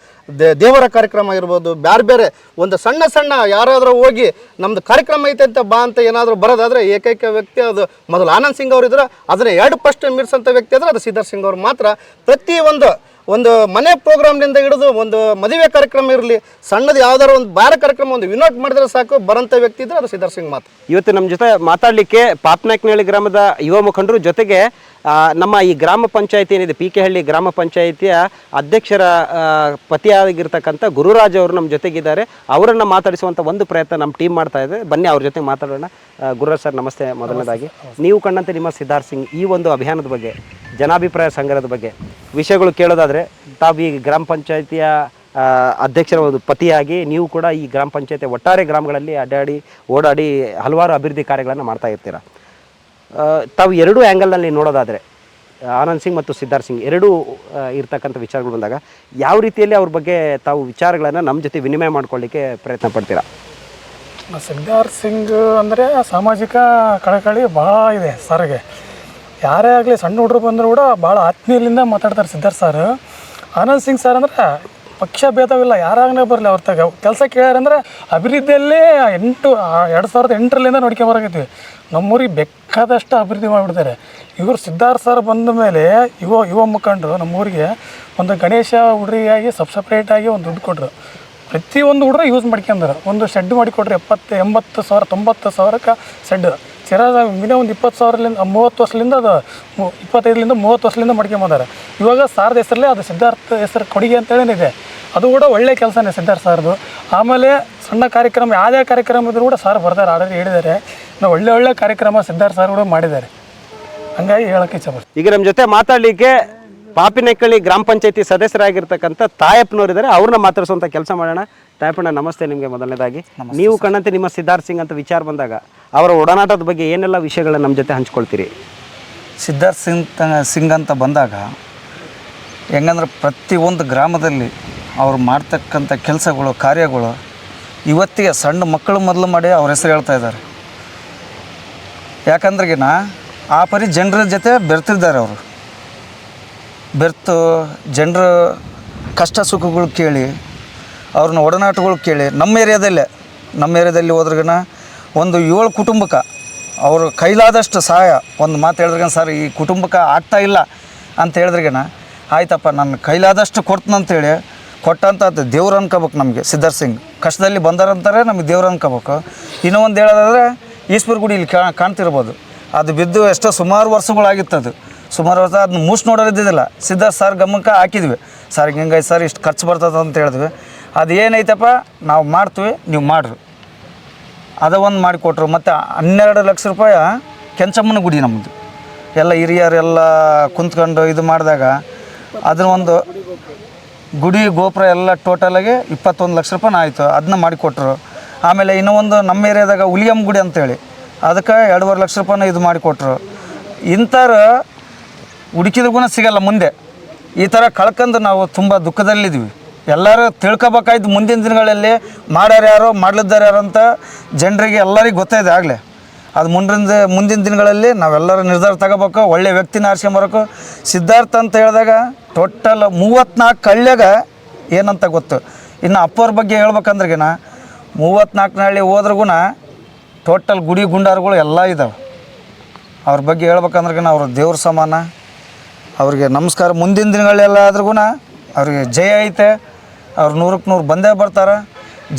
ದೇವರ ಕಾರ್ಯಕ್ರಮ ಇರ್ಬೋದು, ಬೇರೆ ಒಂದು ಸಣ್ಣ ಯಾರಾದರೂ ಹೋಗಿ ನಮ್ಮದು ಕಾರ್ಯಕ್ರಮ ಐತೆ ಅಂತ ಬಾ ಅಂತ ಏನಾದರೂ ಬರೋದಾದರೆ ಏಕೈಕ ವ್ಯಕ್ತಿ ಅದು ಮೊದಲು ಆನಂದ್ ಸಿಂಗ್ ಅವರು ಇದ್ರೆ, ಅದನ್ನು 2 ಮೀರಿಸೋಂಥ ವ್ಯಕ್ತಿ ಆದರೆ ಅದು ಸಿದ್ಧಾರ್ಥ ಸಿಂಗ್ ಅವರು ಮಾತ್ರ. ಒಂದು ಮನೆ ಪ್ರೋಗ್ರಾಮ್ನಿಂದ ಹಿಡಿದು ಒಂದು ಮದುವೆ ಕಾರ್ಯಕ್ರಮ ಇರಲಿ, ಸಣ್ಣದು ಯಾವ್ದಾದ್ರು ಒಂದು ಬೇರೆ ಕಾರ್ಯಕ್ರಮ ಒಂದು ವಿನೋಟ್ ಮಾಡಿದ್ರೆ ಸಾಕು ಬರೋಂಥ ವ್ಯಕ್ತಿ ಇದ್ರೆ ಅದು ಸಿದ್ಧಾರ್ಥ ಸಿಂಗ್ ಮಾತ್ರ. ಇವತ್ತು ನಮ್ಮ ಜೊತೆ ಮಾತಾಡಲಿಕ್ಕೆ ಪಾಪನಾಯಕನಹಳ್ಳಿ ಗ್ರಾಮದ ಯುವ ಮುಖಂಡರು, ಜೊತೆಗೆ ನಮ್ಮ ಈ ಗ್ರಾಮ ಪಂಚಾಯತಿ ಏನಿದೆ, PK ಹಳ್ಳಿ ಗ್ರಾಮ ಪಂಚಾಯಿತಿಯ ಅಧ್ಯಕ್ಷರ ಪತಿಯಾಗಿರ್ತಕ್ಕಂಥ ಗುರುರಾಜ್ ಅವರು ನಮ್ಮ ಜೊತೆಗಿದ್ದಾರೆ. ಅವರನ್ನು ಮಾತಾಡಿಸುವಂಥ ಒಂದು ಪ್ರಯತ್ನ ನಮ್ಮ ಟೀಮ್ ಮಾಡ್ತಾ ಇದೆ. ಬನ್ನಿ ಅವ್ರ ಜೊತೆ ಮಾತಾಡೋಣ. ಗುರುರಾಜ್ ಸರ್ ನಮಸ್ತೆ. ಮೊದಲನೇದಾಗಿ ನೀವು ಕಂಡಂತೆ ನಿಮ್ಮ ಸಿದ್ಧಾರ್ಥ ಸಿಂಗ್ ಈ ಒಂದು ಅಭಿಯಾನದ ಬಗ್ಗೆ, ಜನಾಭಿಪ್ರಾಯ ಸಂಗ್ರಹದ ಬಗ್ಗೆ ವಿಷಯಗಳು ಕೇಳೋದಾದರೆ, ತಾವು ಈ ಗ್ರಾಮ ಪಂಚಾಯಿತಿಯ ಅಧ್ಯಕ್ಷರ ಒಂದು ಪತಿಯಾಗಿ ನೀವು ಕೂಡ ಈ ಗ್ರಾಮ ಪಂಚಾಯತಿ ಒಟ್ಟಾರೆ ಗ್ರಾಮಗಳಲ್ಲಿ ಓಡಾಡಿ ಹಲವಾರು ಅಭಿವೃದ್ಧಿ ಕಾರ್ಯಗಳನ್ನು ಮಾಡ್ತಾ ಇರ್ತೀರ. ತಾವು ಎರಡೂ ಆ್ಯಂಗಲ್ನಲ್ಲಿ ನೋಡೋದಾದರೆ ಆನಂದ್ ಸಿಂಗ್ ಮತ್ತು ಸಿದ್ಧಾರ್ಥ್ ಸಿಂಗ್ ಎರಡೂ ಇರ್ತಕ್ಕಂಥ ವಿಚಾರಗಳು ಬಂದಾಗ ಯಾವ ರೀತಿಯಲ್ಲಿ ಅವ್ರ ಬಗ್ಗೆ ತಾವು ವಿಚಾರಗಳನ್ನು ನಮ್ಮ ಜೊತೆ ವಿನಿಮಯ ಮಾಡ್ಕೊಳ್ಳಿಕ್ಕೆ ಪ್ರಯತ್ನ ಪಡ್ತೀರಾ? ಸಿದ್ಧಾರ್ಥ್ ಸಿಂಗ್ ಅಂದರೆ ಸಾಮಾಜಿಕ ಕಳಕಳಿ ಭಾಳ ಇದೆ ಸರ್ಗೆ. ಯಾರೇ ಆಗಲಿ ಸಣ್ಣ ಹುಡುಗರು ಬಂದರೂ ಕೂಡ ಭಾಳ ಆತ್ಮೀಯದಿಂದ ಮಾತಾಡ್ತಾರೆ ಸಿದ್ಧಾರ್ಥ್ ಸರ್. ಆನಂದ್ ಸಿಂಗ್ ಸರ್ ಅಂದರೆ ಪಕ್ಷ ಭೇದವಿಲ್ಲ, ಯಾರಾಗಲೇ ಬರಲಿ ಅವ್ರ ತಗ ಕೆಲಸ ಕೇಳ್ಯಾರಂದ್ರೆ ಅಭಿವೃದ್ಧಿಯಲ್ಲೇ 2008ರಿಂದ ನೋಡ್ಕೊಂಬರಾಗಿದ್ವಿ. ನಮ್ಮೂರಿಗೆ ಬೇಕಾದಷ್ಟು ಅಭಿವೃದ್ಧಿ ಮಾಡಿಬಿಡ್ತಾರೆ ಇವರು. ಸಿದ್ಧಾರ್ಥ್ ಸರ್ ಬಂದ ಮೇಲೆ ಯುವ ಮುಖಂಡರು ನಮ್ಮೂರಿಗೆ ಒಂದು ಗಣೇಶ ಹುಡುಗಿಯಾಗಿ ಸಪ್ರೇಟಾಗಿ ಒಂದು ದುಡ್ಡು ಕೊಟ್ಟರು. ಪ್ರತಿಯೊಂದು ಹುಡುಗರು ಯೂಸ್ ಮಾಡ್ಕೊಂಡ್ರು. ಒಂದು ಶೆಡ್ ಮಾಡಿಕೊಟ್ರಿ 70,000 80,000 90,000ಕ್ಕೆ ಶೆಡ್. ಚಿರಾದ ಮಿನಿಮಮ್ ಒಂದು 20,000ರಿಂದ 30 ವರ್ಷದಿಂದ ಅದು 25ರಿಂದ 30 ವರ್ಷದಿಂದ ಮಾಡ್ಕೊಂಬಂದಾರೆ. ಇವಾಗ ಸಾರದ ಹೆಸರಲ್ಲೇ ಅದು ಸಿದ್ಧಾರ್ಥ ಹೆಸರು ಕೊಡುಗೆ ಅಂತೇಳಿದೆ. ಅದು ಕೂಡ ಒಳ್ಳೆ ಕೆಲಸನೇ ಸಿದ್ಧಾರ್ಥ ಸಾರ್ದು. ಆಮೇಲೆ ಸಣ್ಣ ಕಾರ್ಯಕ್ರಮ ಯಾವುದೇ ಕಾರ್ಯಕ್ರಮ ಇದ್ರೂ ಕೂಡ ಸಾರ್ ಬರ್ತಾರೆ, ಆಲ್ರೆಡಿ ಹೇಳಿದ್ದಾರೆ. ನಾವು ಒಳ್ಳೆ ಕಾರ್ಯಕ್ರಮ ಸಿದ್ಧಾರ್ಥ ಸಾರ್ ಕೂಡ ಮಾಡಿದ್ದಾರೆ. ಹಂಗಾಗಿ ಹೇಳೋಕ್ಕೆ ಇಚ್ಛೆಪಡ್ತೀನಿ. ಈಗ ನಮ್ಮ ಜೊತೆ ಮಾತಾಡಲಿಕ್ಕೆ ಪಾಪಿನೆಕ್ಕಳ್ಳಿ ಗ್ರಾಮ ಪಂಚಾಯತಿ ಸದಸ್ಯರಾಗಿರ್ತಕ್ಕಂಥ ತಾಯಪ್ಪನವರಿದ್ದಾರೆ. ಅವ್ರನ್ನ ಮಾತಾಡಿಸುವಂಥ ಕೆಲಸ ಮಾಡೋಣ. ತಾಯಪ್ಪಣ್ಣ, ನಮಸ್ತೆ ನಿಮಗೆ. ಮೊದಲನೇದಾಗಿ ನೀವು ಕಣ್ಣಂತೆ ನಿಮ್ಮ ಸಿದ್ಧಾರ್ಥ್ ಸಿಂಗ್ ಅಂತ ವಿಚಾರ ಬಂದಾಗ ಅವರ ಒಡನಾಟದ ಬಗ್ಗೆ ಏನೆಲ್ಲ ವಿಷಯಗಳನ್ನ ನಮ್ಮ ಜೊತೆ ಹಂಚ್ಕೊಳ್ತೀರಿ? ಸಿದ್ಧಾರ್ಥ್ ಸಿಂಗ್ ಅಂತ ಬಂದಾಗ ಹೆಂಗಂದ್ರೆ ಪ್ರತಿಯೊಂದು ಗ್ರಾಮದಲ್ಲಿ ಅವ್ರು ಮಾಡ್ತಕ್ಕಂಥ ಕೆಲಸಗಳು ಕಾರ್ಯಗಳು ಇವತ್ತಿಗೆ ಸಣ್ಣ ಮಕ್ಕಳು ಮೊದಲು ಮಾಡಿ ಅವ್ರ ಹೆಸರು ಹೇಳ್ತಾ ಇದ್ದಾರೆ. ಯಾಕಂದ್ರೆಗಿನ ಆ ಪರಿ ಜನರ ಜೊತೆ ಬೆರ್ತಿದ್ದಾರೆ. ಅವರು ಬೆರ್ತು ಜನರ ಕಷ್ಟ ಸುಖಗಳು ಕೇಳಿ ಅವ್ರನ್ನ ಒಡನಾಟಗಳು ಕೇಳಿ ನಮ್ಮ ಏರಿಯಾದಲ್ಲಿ ಹೋದ್ರಗನ ಒಂದು 7 ಕುಟುಂಬಕ್ಕೆ ಅವರು ಕೈಲಾದಷ್ಟು ಸಹಾಯ ಒಂದು ಮಾತು ಹೇಳಿದ್ರಗನ, ಸರ್ ಈ ಕುಟುಂಬಕ್ಕೆ ಆಗ್ತಾ ಇಲ್ಲ ಅಂತ ಹೇಳಿದ್ರಗನ, ಆಯ್ತಪ್ಪ ನಾನು ಕೈಲಾದಷ್ಟು ಕೊಡ್ತನಂತೇಳಿ ಕೊಟ್ಟಂಥದ್ದು ದೇವ್ರು ಅನ್ಕೋಬೇಕು. ನಮಗೆ ಸಿದ್ಧಾರ್ಥ್ ಸಿಂಗ್ ಕಷ್ಟದಲ್ಲಿ ಬಂದಾರಂತಾರೆ, ನಮಗೆ ದೇವ್ರು ಅನ್ಕೋಬೇಕು. ಇನ್ನೂ ಒಂದು ಹೇಳೋದಾದರೆ ಈಶ್ವರ ಗುಡಿ ಇಲ್ಲಿ ಕಾಣ್ತಿರ್ಬೋದು, ಅದು ಬಿದ್ದು ಎಷ್ಟೋ ಸುಮಾರು ವರ್ಷಗಳಾಗಿತ್ತು. ಅದು ಸುಮಾರು ವರ್ಷ ಅದನ್ನ ಮೂಸ್ ನೋಡೋದಿದ್ದಿಲ್ಲ. ಸಿದ್ಧಾರ್ಥ್ ಸರ್ ಗಮನಕ್ಕೆ ಹಾಕಿದ್ವಿ, ಸರ್ ಹಿಂಗೈತೆ ಸರ್ ಇಷ್ಟು ಖರ್ಚು ಬರ್ತದೆ ಅಂತ ಹೇಳಿದ್ವಿ. ಅದು ಏನೈತಪ್ಪ ನಾವು ಮಾಡ್ತೀವಿ, ನೀವು ಮಾಡಿರಿ. ಅದು ಒಂದು ಮಾಡಿಕೊಟ್ರು. ಮತ್ತು 12 ಲಕ್ಷ ರೂಪಾಯಿ ಕೆಂಚಮ್ಮನ ಗುಡಿ ನಮ್ಮದು ಎಲ್ಲ ಹಿರಿಯರೆಲ್ಲ ಕುಂತ್ಕೊಂಡು ಇದು ಮಾಡಿದಾಗ ಅದನ್ನ ಒಂದು ಗುಡಿ ಗೋಪುರ ಎಲ್ಲ ಟೋಟಲಾಗಿ 21 ಲಕ್ಷ ರೂಪಾಯಿ ಆಯಿತು. ಅದನ್ನ ಮಾಡಿಕೊಟ್ರು. ಆಮೇಲೆ ಇನ್ನೂ ಒಂದು ನಮ್ಮ ಏರಿಯಾದಾಗ ಹುಲಿಯಮ್ಮ ಗುಡಿ ಅಂತೇಳಿ ಅದಕ್ಕೆ 2.5 ಲಕ್ಷ ರೂಪಾಯಿನ ಇದು ಮಾಡಿಕೊಟ್ರು. ಇಂಥರ ಹುಡುಕಿದ್ರೂ ಸಿಗಲ್ಲ ಮುಂದೆ. ಈ ಥರ ಕಳ್ಕೊಂಡು ನಾವು ತುಂಬ ದುಃಖದಲ್ಲಿದ್ವಿ. ಎಲ್ಲರೂ ತಿಳ್ಕೊಬೇಕಾಯ್ತು ಮುಂದಿನ ದಿನಗಳಲ್ಲಿ ಮಾಡ್ಯಾರು ಯಾರು ಮಾಡ್ಲಿದ್ದಾರೆ ಯಾರು ಅಂತ ಜನರಿಗೆ ಎಲ್ಲರಿಗೂ ಗೊತ್ತಾಯಿದೆ ಆಗಲೇ. ಅದು ಮುಂದಿನ ದಿನಗಳಲ್ಲಿ ನಾವೆಲ್ಲರೂ ನಿರ್ಧಾರ ತಗೋಬೇಕು, ಒಳ್ಳೆ ವ್ಯಕ್ತಿನ ಆರಿಸ್ಕೊಂಬರಬೇಕು. ಸಿದ್ಧಾರ್ಥ ಅಂತ ಹೇಳಿದಾಗ ಟೋಟಲ್ 34 ಹಳ್ಳಿಯಾಗ ಏನಂತ ಗೊತ್ತು. ಇನ್ನು ಅಪ್ಪವ್ರ ಬಗ್ಗೆ ಹೇಳ್ಬೇಕಂದ್ರೆಗಿನ 34 ಹಳ್ಳಿ ಹೋದ್ರಿಗೂ ಟೋಟಲ್ ಗುಡಿ ಗುಂಡಾರುಗಳು ಎಲ್ಲ ಇದ್ದಾವೆ. ಅವ್ರ ಬಗ್ಗೆ ಹೇಳ್ಬೇಕಂದ್ರೆಗಿನ ಅವ್ರ ದೇವ್ರ ಸಮಾನ. ಅವ್ರಿಗೆ ನಮಸ್ಕಾರ. ಮುಂದಿನ ದಿನಗಳೆಲ್ಲ ಆದ್ರೂ ಅವ್ರಿಗೆ ಜಯ ಐತೆ. ಅವ್ರು 100ಕ್ಕೆ 100 ಬಂದೇ ಬರ್ತಾರೆ.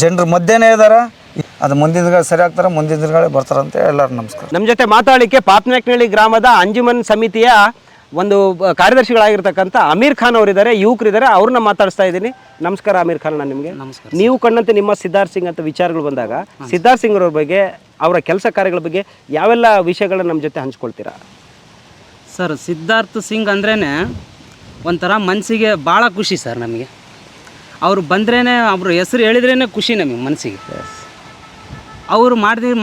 ಜನರ ಮಧ್ಯೆನೇ ಇದ್ದಾರೆ. ಅದು ಮುಂದಿನ ದಿನಗಳು ಸರಿ ಆಗ್ತಾರೆ, ಮುಂದಿನ ದಿನಗಳೇ ಬರ್ತಾರಂತೆ. ಎಲ್ಲರೂ ನಮಸ್ಕಾರ. ನಮ್ಮ ಜೊತೆ ಮಾತಾಡಲಿಕ್ಕೆ ಪಾಪಿನೆಕ್ಕಳ್ಳಿ ಗ್ರಾಮದ ಅಂಜುಮನ್ ಸಮಿತಿಯ ಒಂದು ಕಾರ್ಯದರ್ಶಿಗಳಾಗಿರ್ತಕ್ಕಂಥ ಅಮೀರ್ ಖಾನ್ ಅವರಿದ್ದಾರೆ, ಯುವಕರಿದ್ದಾರೆ. ಅವ್ರನ್ನ ಮಾತಾಡಿಸ್ತಾ ಇದ್ದೀನಿ. ನಮಸ್ಕಾರ ಅಮೀರ್ ಖಾನ್, ನಿಮಗೆ ನಮಸ್ಕಾರ. ನೀವು ಕಂಡಂತೆ ನಿಮ್ಮ ಸಿದ್ಧಾರ್ಥ್ ಸಿಂಗ್ ಅಂತ ವಿಚಾರಗಳು ಬಂದಾಗ ಸಿದ್ಧಾರ್ಥ್ ಸಿಂಗ್ ಅವ್ರ ಬಗ್ಗೆ, ಅವರ ಕೆಲಸ ಕಾರ್ಯಗಳ ಬಗ್ಗೆ ಯಾವೆಲ್ಲ ವಿಷಯಗಳನ್ನ ನಮ್ಮ ಜೊತೆ ಹಂಚ್ಕೊಳ್ತೀರಾ? ಸರ್, ಸಿದ್ಧಾರ್ಥ್ ಸಿಂಗ್ ಅಂದ್ರೇ ಒಂಥರ ಮನಸ್ಸಿಗೆ ಭಾಳ ಖುಷಿ ಸರ್. ನಮಗೆ ಅವರು ಬಂದ್ರೇ, ಅವ್ರ ಹೆಸರು ಹೇಳಿದ್ರೇ ಖುಷಿ ನಮಗೆ ಮನಸ್ಸಿಗೆ. ಅವರು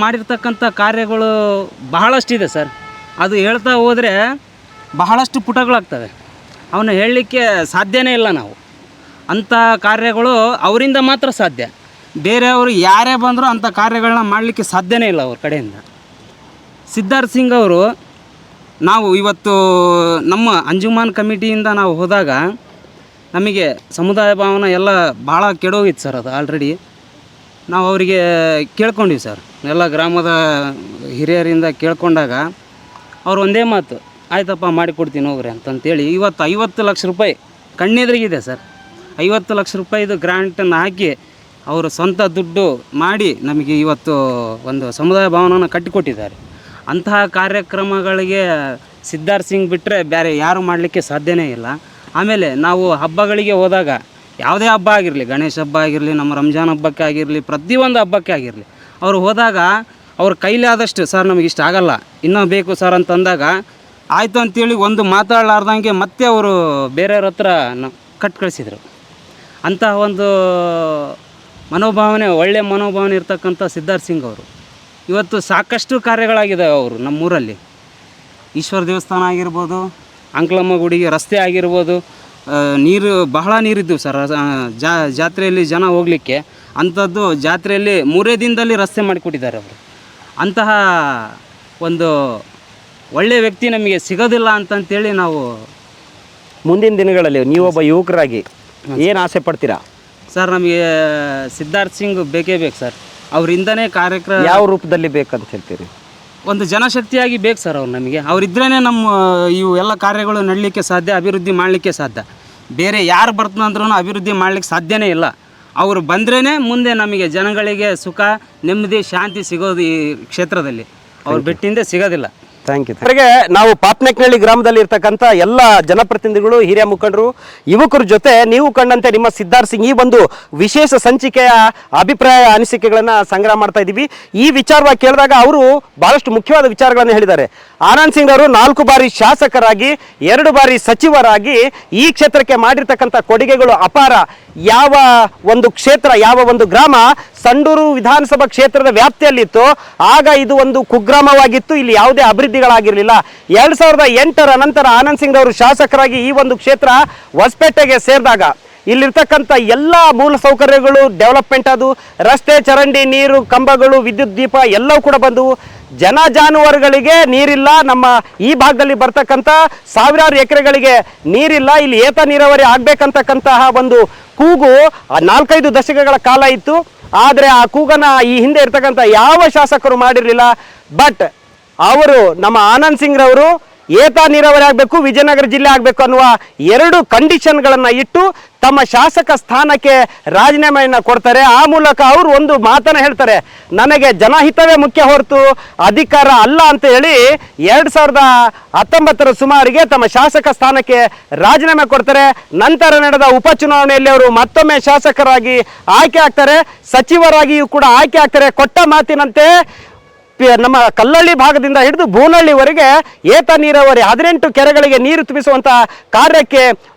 ಮಾಡಿರ್ತಕ್ಕಂಥ ಕಾರ್ಯಗಳು ಬಹಳಷ್ಟಿದೆ ಸರ್. ಅದು ಹೇಳ್ತಾ ಹೋದರೆ ಬಹಳಷ್ಟು ಪುಟಗಳಾಗ್ತವೆ. ಅವನ್ನ ಹೇಳಲಿಕ್ಕೆ ಸಾಧ್ಯನೇ ಇಲ್ಲ ನಾವು. ಅಂಥ ಕಾರ್ಯಗಳು ಅವರಿಂದ ಮಾತ್ರ ಸಾಧ್ಯ. ಬೇರೆಯವರು ಯಾರೇ ಬಂದರೂ ಅಂಥ ಕಾರ್ಯಗಳನ್ನ ಮಾಡಲಿಕ್ಕೆ ಸಾಧ್ಯನೇ ಇಲ್ಲ ಅವ್ರ ಕಡೆಯಿಂದ. ಸಿದ್ಧಾರ್ಥ್ ಸಿಂಗ್ ಅವರು, ನಾವು ಇವತ್ತು ನಮ್ಮ ಅಂಜುಮಾನ್ ಕಮಿಟಿಯಿಂದ ನಾವು ಹೋದಾಗ ನಮಗೆ ಸಮುದಾಯ ಭವನ ಎಲ್ಲ ಭಾಳ ಕೆಡೋಗಿತ್ತು ಸರ್. ಅದು ಆಲ್ರೆಡಿ ನಾವು ಅವರಿಗೆ ಕೇಳ್ಕೊಂಡ್ವಿ ಸರ್. ಎಲ್ಲ ಗ್ರಾಮದ ಹಿರಿಯರಿಂದ ಕೇಳ್ಕೊಂಡಾಗ ಅವ್ರು ಒಂದೇ ಮಾತು, ಆಯ್ತಪ್ಪ ಮಾಡಿಕೊಡ್ತೀನಿ ಹೋಗ್ರಿ ಅಂತಂತೇಳಿ ಇವತ್ತು 50 ಲಕ್ಷ ರೂಪಾಯಿ ಕಣ್ಣೆದುರಿಗಿದೆ ಸರ್. 50 ಲಕ್ಷ ರೂಪಾಯಿದು ಗ್ರಾಂಟನ್ನು ಹಾಕಿ ಅವರು ಸ್ವಂತ ದುಡ್ಡು ಮಾಡಿ ನಮಗೆ ಇವತ್ತು ಒಂದು ಸಮುದಾಯ ಭವನವನ್ನು ಕಟ್ಟಿಕೊಟ್ಟಿದ್ದಾರೆ. ಅಂತಹ ಕಾರ್ಯಕ್ರಮಗಳಿಗೆ ಸಿದ್ಧಾರ್ಥ್ ಸಿಂಗ್ ಬಿಟ್ಟರೆ ಬೇರೆ ಯಾರು ಮಾಡಲಿಕ್ಕೆ ಸಾಧ್ಯನೇ ಇಲ್ಲ. ಆಮೇಲೆ ನಾವು ಹಬ್ಬಗಳಿಗೆ ಹೋದಾಗ, ಯಾವುದೇ ಹಬ್ಬ ಆಗಿರಲಿ, ಗಣೇಶ ಹಬ್ಬ ಆಗಿರಲಿ, ನಮ್ಮ ರಂಜಾನ್ ಹಬ್ಬಕ್ಕೆ ಆಗಿರಲಿ, ಪ್ರತಿಯೊಂದು ಹಬ್ಬಕ್ಕೆ ಆಗಿರಲಿ, ಅವರು ಹೋದಾಗ ಅವ್ರ ಕೈಲಿ ಆದಷ್ಟು, ಸರ್ ನಮಗೆ ಇಷ್ಟ ಆಗಲ್ಲ, ಇನ್ನೂ ಬೇಕು ಸರ್ ಅಂತಂದಾಗ ಆಯಿತು ಅಂತೇಳಿ ಒಂದು ಮಾತಾಡಲಾರ್ದಂಗೆ ಮತ್ತೆ ಅವರು ಬೇರೆಯವ್ರ ಹತ್ರ ಕಟ್ ಕಳಿಸಿದರು. ಅಂತಹ ಒಂದು ಮನೋಭಾವನೆ, ಒಳ್ಳೆಯ ಮನೋಭಾವನೆ ಇರ್ತಕ್ಕಂಥ ಸಿದ್ಧಾರ್ಥ್ ಸಿಂಗ್ ಅವರು ಇವತ್ತು ಸಾಕಷ್ಟು ಕಾರ್ಯಗಳಾಗಿದ್ದಾವೆ ಅವರು ನಮ್ಮೂರಲ್ಲಿ. ಈಶ್ವರ ದೇವಸ್ಥಾನ ಆಗಿರ್ಬೋದು, ಅಂಕಲಮ್ಮ ಗುಡಿಗೆ ರಸ್ತೆ ಆಗಿರ್ಬೋದು, ನೀರು ಬಹಳ ನೀರಿದ್ದವು ಸರ್. ಜಾತ್ರೆಯಲ್ಲಿ ಜನ ಹೋಗಲಿಕ್ಕೆ ಅಂಥದ್ದು ಜಾತ್ರೆಯಲ್ಲಿ 3 ದಿನದಲ್ಲಿ ರಸ್ತೆ ಮಾಡಿಕೊಟ್ಟಿದ್ದಾರೆ ಅವರು. ಅಂತಹ ಒಂದು ಒಳ್ಳೆಯ ವ್ಯಕ್ತಿ ನಮಗೆ ಸಿಗೋದಿಲ್ಲ ಅಂತಂತೇಳಿ ನಾವು ಮುಂದಿನ ದಿನಗಳಲ್ಲಿ ನೀವೊಬ್ಬ ಯುವಕರಾಗಿ ಏನು ಆಸೆ ಪಡ್ತೀರಾ ಸರ್? ನಮಗೆ ಸಿದ್ಧಾರ್ಥ್ ಸಿಂಗ್ ಬೇಕೇ ಬೇಕು ಸರ್. ಅವರಿಂದನೇ ಕಾರ್ಯಕ್ರಮ ಯಾವ ರೂಪದಲ್ಲಿ ಬೇಕಂತ ಹೇಳ್ತೀರಿ? ಒಂದು ಜನಶಕ್ತಿಯಾಗಿ ಬೇಕು ಸರ್ ಅವ್ರು ನಮಗೆ. ಅವರಿದ್ರೇ ನಮ್ಮ ಇವು ಎಲ್ಲ ಕಾರ್ಯಗಳು ನಡಲಿಕ್ಕೆ ಸಾಧ್ಯ, ಅಭಿವೃದ್ಧಿ ಮಾಡಲಿಕ್ಕೆ ಸಾಧ್ಯ. ಬೇರೆ ಯಾರು ಬರ್ತಂದ್ರೂ ಅಭಿವೃದ್ಧಿ ಮಾಡಲಿಕ್ಕೆ ಸಾಧ್ಯನೇ ಇಲ್ಲ. ಅವರು ಬಂದ್ರೇ ಮುಂದೆ ನಮಗೆ ಜನಗಳಿಗೆ ಸುಖ, ನೆಮ್ಮದಿ, ಶಾಂತಿ ಸಿಗೋದು ಈ ಕ್ಷೇತ್ರದಲ್ಲಿ. ಅವ್ರು ಬಿಟ್ಟಿಂದ ಸಿಗೋದಿಲ್ಲ. Thank you. ಅವರಿಗೆ ನಾವು ಪಾಪನಕ್ನಹಳ್ಳಿ ಗ್ರಾಮದಲ್ಲಿ ಇರ್ತಕ್ಕಂಥ ಎಲ್ಲ ಜನಪ್ರತಿನಿಧಿಗಳು, ಹಿರಿಯ ಮುಖಂಡರು, ಯುವಕರ ಜೊತೆ ನೀವು ಕಂಡಂತೆ ನಿಮ್ಮ ಸಿದ್ಧಾರ್ಥ್ ಸಿಂಗ್ ಈ ಒಂದು ವಿಶೇಷ ಸಂಚಿಕೆಯ ಅಭಿಪ್ರಾಯ ಅನಿಸಿಕೆಗಳನ್ನು ಸಂಗ್ರಹ ಮಾಡ್ತಾ ಇದ್ದೀವಿ. ಈ ವಿಚಾರವಾಗಿ ಕೇಳಿದಾಗ ಅವರು ಬಹಳಷ್ಟು ಮುಖ್ಯವಾದ ವಿಚಾರಗಳನ್ನು ಹೇಳಿದ್ದಾರೆ. ಆನಂದ್ ಸಿಂಗ್ ಅವರು 4 ಬಾರಿ ಶಾಸಕರಾಗಿ 2 ಬಾರಿ ಸಚಿವರಾಗಿ ಈ ಕ್ಷೇತ್ರಕ್ಕೆ ಮಾಡಿರ್ತಕ್ಕಂಥ ಕೊಡುಗೆಗಳು ಅಪಾರ. ಯಾವ ಒಂದು ಕ್ಷೇತ್ರ, ಯಾವ ಒಂದು ಗ್ರಾಮ ಸಂಡೂರು ವಿಧಾನಸಭಾ ಕ್ಷೇತ್ರದ ವ್ಯಾಪ್ತಿಯಲ್ಲಿತ್ತು ಆಗ ಇದು ಒಂದು ಕುಗ್ರಾಮವಾಗಿತ್ತು. ಇಲ್ಲಿ ಯಾವುದೇ ಅಭಿವೃದ್ಧಿಗಳಾಗಿರಲಿಲ್ಲ. 2008ರ ನಂತರ ಆನಂದ್ ಸಿಂಗ್ ಅವರು ಶಾಸಕರಾಗಿ ಈ ಒಂದು ಕ್ಷೇತ್ರ ಹೊಸಪೇಟೆಗೆ ಸೇರಿದಾಗ ಇಲ್ಲಿರ್ತಕ್ಕಂಥ ಎಲ್ಲ ಮೂಲ ಸೌಕರ್ಯಗಳು ಡೆವಲಪ್ಮೆಂಟ್, ಅದು ರಸ್ತೆ, ಚರಂಡಿ, ನೀರು, ಕಂಬಗಳು, ವಿದ್ಯುತ್ ದೀಪ ಎಲ್ಲವೂ ಕೂಡ ಬಂದವು. ಜನ ಜಾನುವಾರುಗಳಿಗೆ ನೀರಿಲ್ಲ. ನಮ್ಮ ಈ ಭಾಗದಲ್ಲಿ ಬರ್ತಕ್ಕಂಥ ಸಾವಿರಾರು ಎಕರೆಗಳಿಗೆ ನೀರಿಲ್ಲ. ಇಲ್ಲಿ ಏತ ನೀರಾವರಿ ಆಗಬೇಕಂತಕ್ಕಂತಹ ಒಂದು ಕೂಗು 4-5 ದಶಕಗಳ ಕಾಲ ಇತ್ತು. ಆದರೆ ಆ ಕೂಗನ್ನು ಈ ಹಿಂದೆ ಇರ್ತಕ್ಕಂಥ ಯಾವ ಶಾಸಕರು ಮಾಡಿರಲಿಲ್ಲ. ಬಟ್ ಅವರು, ನಮ್ಮ ಆನಂದ್ ಸಿಂಗ್ ರವರು ಏತ ನೀರಾವರಿ ಆಗಬೇಕು, ವಿಜಯನಗರ ಜಿಲ್ಲೆ ಆಗಬೇಕು ಅನ್ನುವ 2 ಕಂಡೀಷನ್ಗಳನ್ನು ಇಟ್ಟು ತಮ್ಮ ಶಾಸಕ ಸ್ಥಾನಕ್ಕೆ ರಾಜೀನಾಮೆಯನ್ನು ಕೊಡ್ತಾರೆ. ಆ ಮೂಲಕ ಅವರು ಒಂದು ಮಾತನ್ನು ಹೇಳ್ತಾರೆ, ನನಗೆ ಜನಹಿತವೇ ಮುಖ್ಯ ಹೊರತು ಅಧಿಕಾರ ಅಲ್ಲ ಅಂತ ಹೇಳಿ 2019ರ ಸುಮಾರಿಗೆ ತಮ್ಮ ಶಾಸಕ ಸ್ಥಾನಕ್ಕೆ ರಾಜೀನಾಮೆ ಕೊಡ್ತಾರೆ. ನಂತರ ನಡೆದ ಉಪಚುನಾವಣೆಯಲ್ಲಿ ಅವರು ಮತ್ತೊಮ್ಮೆ ಶಾಸಕರಾಗಿ ಆಯ್ಕೆ ಆಗ್ತಾರೆ, ಸಚಿವರಾಗಿಯೂ ಕೂಡ ಆಯ್ಕೆ ಆಗ್ತಾರೆ. ಕೊಟ್ಟ ಮಾತಿನಂತೆ ನಮ್ಮ ಕಲ್ಲಳ್ಳಿ ಭಾಗದಿಂದ ಹಿಡಿದು ಬೋನಹಳ್ಳಿವರೆಗೆ ಏತ ನೀರಾವರಿ 18 ಕೆರೆಗಳಿಗೆ ನೀರು ತುಂಬಿಸುವಂಥ ಕಾರ್ಯಕ್ಕೆ